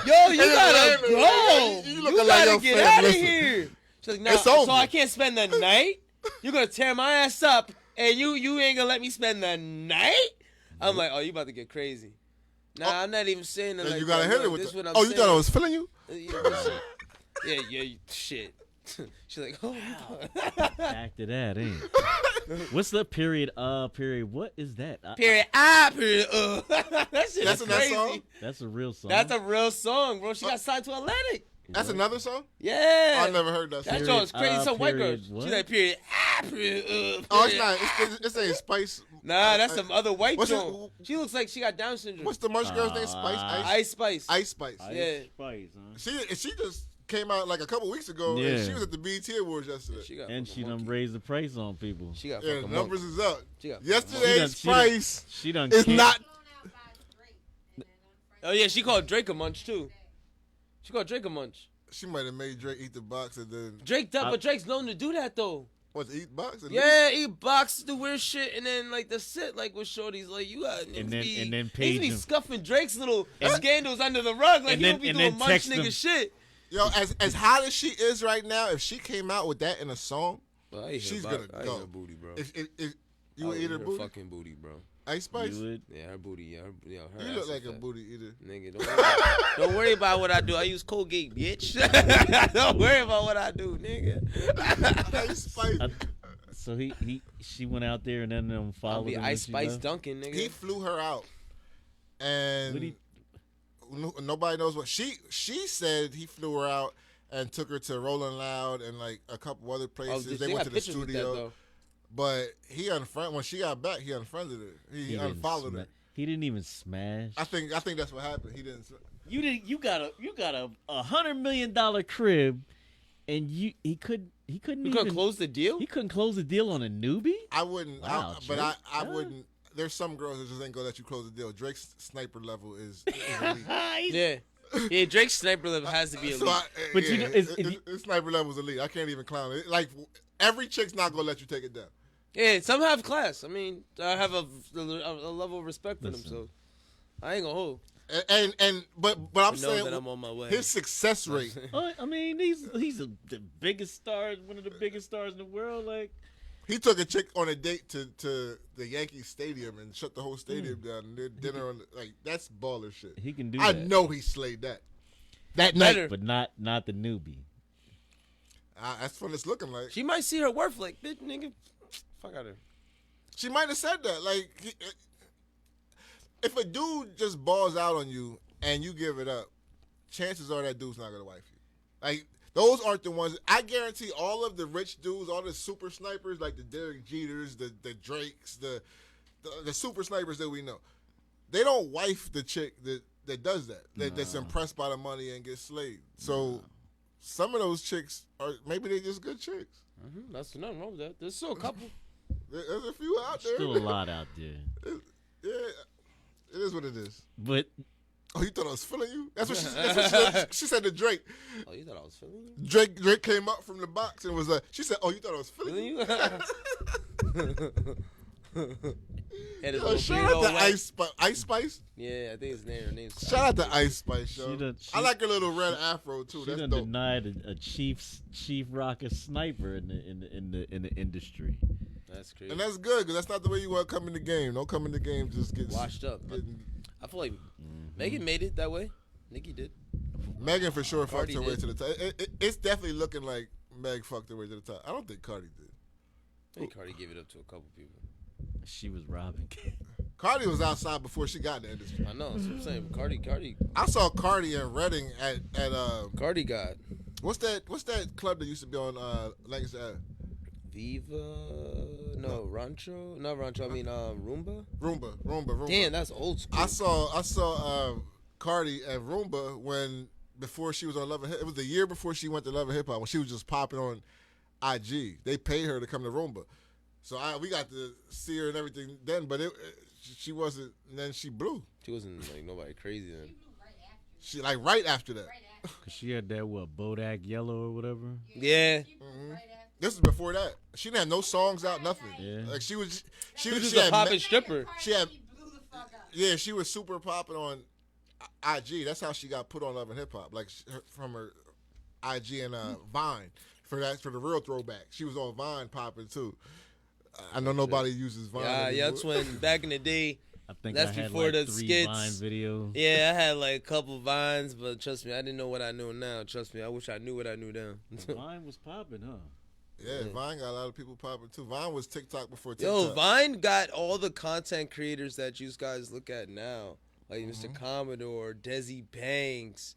yo, you gotta go. You gotta like get out of here. She's like, nah, so I can't spend the night. You're gonna tear my ass up, and you ain't gonna let me spend the night. I'm like, oh, you about to get crazy. Nah, I'm not even saying that. Like, you gotta hit it with. You thought I was feeling you? Yeah, shit. She's like, oh. Back to that, ain't it? What's the period? Period. What is that? Period. Period. That shit is crazy. Song? That's a real song. That's a real song, bro. She got signed to Atlantic. That's another song? Yeah. I never heard that song. That song is crazy. Some white girl. What? She's like, period. Period. Oh, it's not. It's a Spice. Nah, that's some other white girl. She looks like she got Down syndrome. What's the munch girl's name? Spice? Ice Spice. Ice Spice. Yeah. Spice, huh? She just came out like a couple weeks ago, Yeah. and she was at the BET Awards yesterday. And she done raised the price on people. She got the numbers is up. got Yesterday's price she done is not. Oh yeah, she called Drake a munch too. She called Drake a munch. She might have made Drake eat the box and then Drake, but Drake's known to do that though. What, to eat box? Yeah, eat box, do weird shit, and then like the sit like with shorties, like you got and then Page be scuffing Drake's little scandals under the rug, like he don't be doing munch nigga shit. Yo, as hot as she is right now, if she came out with that in a song, she's gonna go. I eat her booty, bro. If you would eat her booty, fucking booty, bro. Ice Spice? Yeah, her booty. Yeah, her you look like a booty eater. Nigga, don't worry about what I do. I use Colgate, bitch. Don't worry about what I do, nigga. Ice Spice. So she went out there and then followed him. Ice Spice Duncan, nigga. He flew her out, and nobody knows what she said. He flew her out and took her to Rolling Loud and like a couple other places. They went to the studio. But when she got back, he unfriended her. He unfollowed her. He didn't even smash. I think that's what happened. He didn't. You got a $100 million crib, and he couldn't even close the deal. He couldn't close the deal on a newbie. I wouldn't. Wow, I wouldn't. There's some girls that just ain't gonna let you close the deal. Drake's sniper level is elite. Yeah, Drake's sniper level has to be elite. But his sniper level is elite. I can't even clown it. Like every chick's not gonna let you take it down. Yeah, some have class. I mean, I have a level of respect for them, so I ain't gonna hold. But I'm saying that I'm on my way. His success rate. I mean, he's the biggest star, one of the biggest stars in the world. Like he took a chick on a date to the Yankee Stadium and shut the whole stadium down and did dinner on that's baller shit. He can do. I that. know he slayed that night, but not the newbie. That's what it's looking like. She might see her worth, like bitch, nigga. Fuck out of her. She might have said that. Like, if a dude just balls out on you and you give it up, chances are that dude's not gonna wife you. Like, those aren't the ones. I guarantee all of the rich dudes, all the super snipers, like the Derek Jeters, the Drakes, the super snipers that we know, they don't wife the chick that does that. That's impressed by the money and gets slayed. So some of those chicks maybe they just good chicks. Mm-hmm. That's nothing wrong with that. There's still a couple. There's a few out there. Still a lot out there. It is what it is. But you thought I was feeling you? That's what she said to Drake. Oh, you thought I was feeling you? Drake came up from the box and was like, she said, "Oh, you thought I was feeling you?" Shout out to Ice Spice. Yeah, I think her name's Shout out to Ice Spice, yo. I like her little red afro too. She done denied a chief rocker sniper in the industry. That's crazy. And that's good because that's not the way you want to come in the game. Don't come in the game just get washed up. I feel like Megan made it that way. Nicki did. Megan for sure fucked her way to the top. It's definitely looking like Meg fucked her way to the top. I don't think Cardi did. I think Cardi gave it up to a couple people. She was robbing. Cardi was outside before she got in the industry. I know. That's what I'm saying. Cardi. I saw Cardi in Reading at Cardi got. What's that club that used to be on Lancaster Ave? Viva? No, Rancho? Not Rancho. I mean Roomba. Roomba. Damn, that's old school. I saw Cardi at Roomba before she was on Love and Hip. It was the year before she went to Love and Hip Hop when she was just popping on IG. They paid her to come to Roomba. So we got to see her and everything then, but she wasn't. And then she blew. She wasn't like nobody crazy then. She right after that. Cause she had that Bodak Yellow or whatever. Yeah. Mm-hmm. This is before that. She didn't have no songs out, nothing. Yeah. Like she was just a popping stripper. She was super popping on IG. That's how she got put on Love and Hip Hop, like from her IG and Vine for the real throwback. She was on Vine popping too. I know nobody uses Vine. Yeah, that's when back in the day. I think that's I had before like the 3 skits. Vine videos. Yeah, I had like a couple Vines, but trust me, I didn't know what I know now. Trust me, I wish I knew what I knew then. Vine was popping, huh? Yeah, Vine got a lot of people popping too. Vine was TikTok before TikTok. Yo, Vine got all the content creators that you guys look at now, like Mr. Commodore, Desi Banks,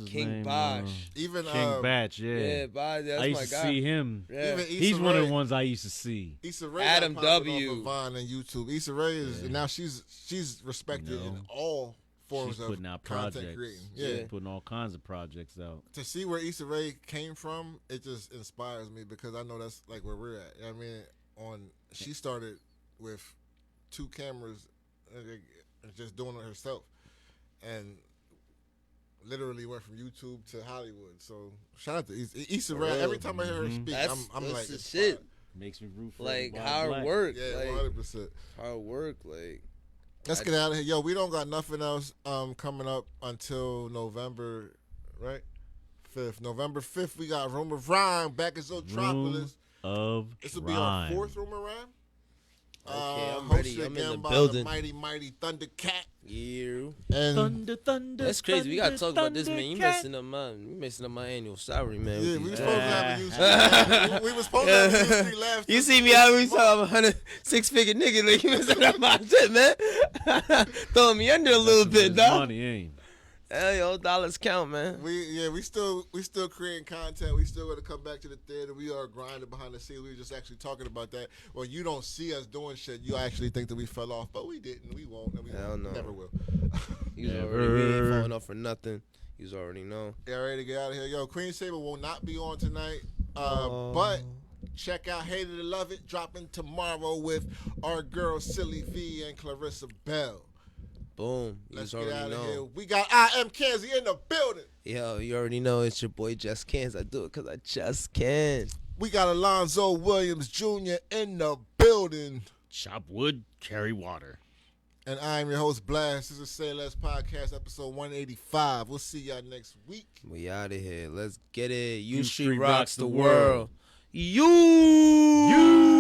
King Bosch. Even King Batch, yeah, that's I used my to guy. see him. Yeah. He's one of the ones I used to see. Issa Rae Adam W. Off of Vine and YouTube. Issa Rae is now she's respected in all forms of putting out content projects. creating. Yeah, putting all kinds of projects out. To see where Issa Rae came from, it just inspires me because I know that's like where we're at. I mean, she started with 2 cameras, just doing it herself, and literally went from YouTube to Hollywood. So shout out to Issa Rae. Every time I hear her speak, I'm like, shit. Makes me root for like everybody hard black. work. Yeah, like, 100%. hard work. Like, Let's get out of here. Yo, we don't got nothing else coming up until November, right? 5th. November 5th, we got Room of Rhyme back in Zootropolis. This will be our 4th Room of Rhyme. okay, I'm hosted ready. I'm again in the by building. The mighty Thundercat. Yeah. And Thunder. That's crazy. We gotta talk about this, man. You messing up my annual salary, man. yeah, with we these was supposed to have a used we was supposed to have a used free last. You see me out we saw a 6-figure nigga like you messing up my shit, man. Throwing me under a little bit, dog. Money ain't. Hell, yo, dollars count, man. We still creating content. We still got to come back to the theater. We are grinding behind the scenes. We were just actually talking about that. When you don't see us doing shit, you actually think that we fell off, but we didn't. We won't. And we Hell no. never will. We ain't falling off for nothing. You already know. Yeah, ready to get out of here. Yo, Queen Saber will not be on tonight, but check out Hated to Love It, dropping tomorrow with our girl Silly V and Clarissa Bell. Boom. Let's You get already out of know. here. We got I Am Kenzie in the building. Yo, you already know it's your boy Just Cans. I do it because I just can. We got Alonzo Williams Jr. in the building. Chop wood, carry water. And I'm your host, Blast. This is SayLess Podcast, episode 185. We'll see y'all next week. We out of here. Let's get it. U U Street Street rocks rocks the the world. world. You.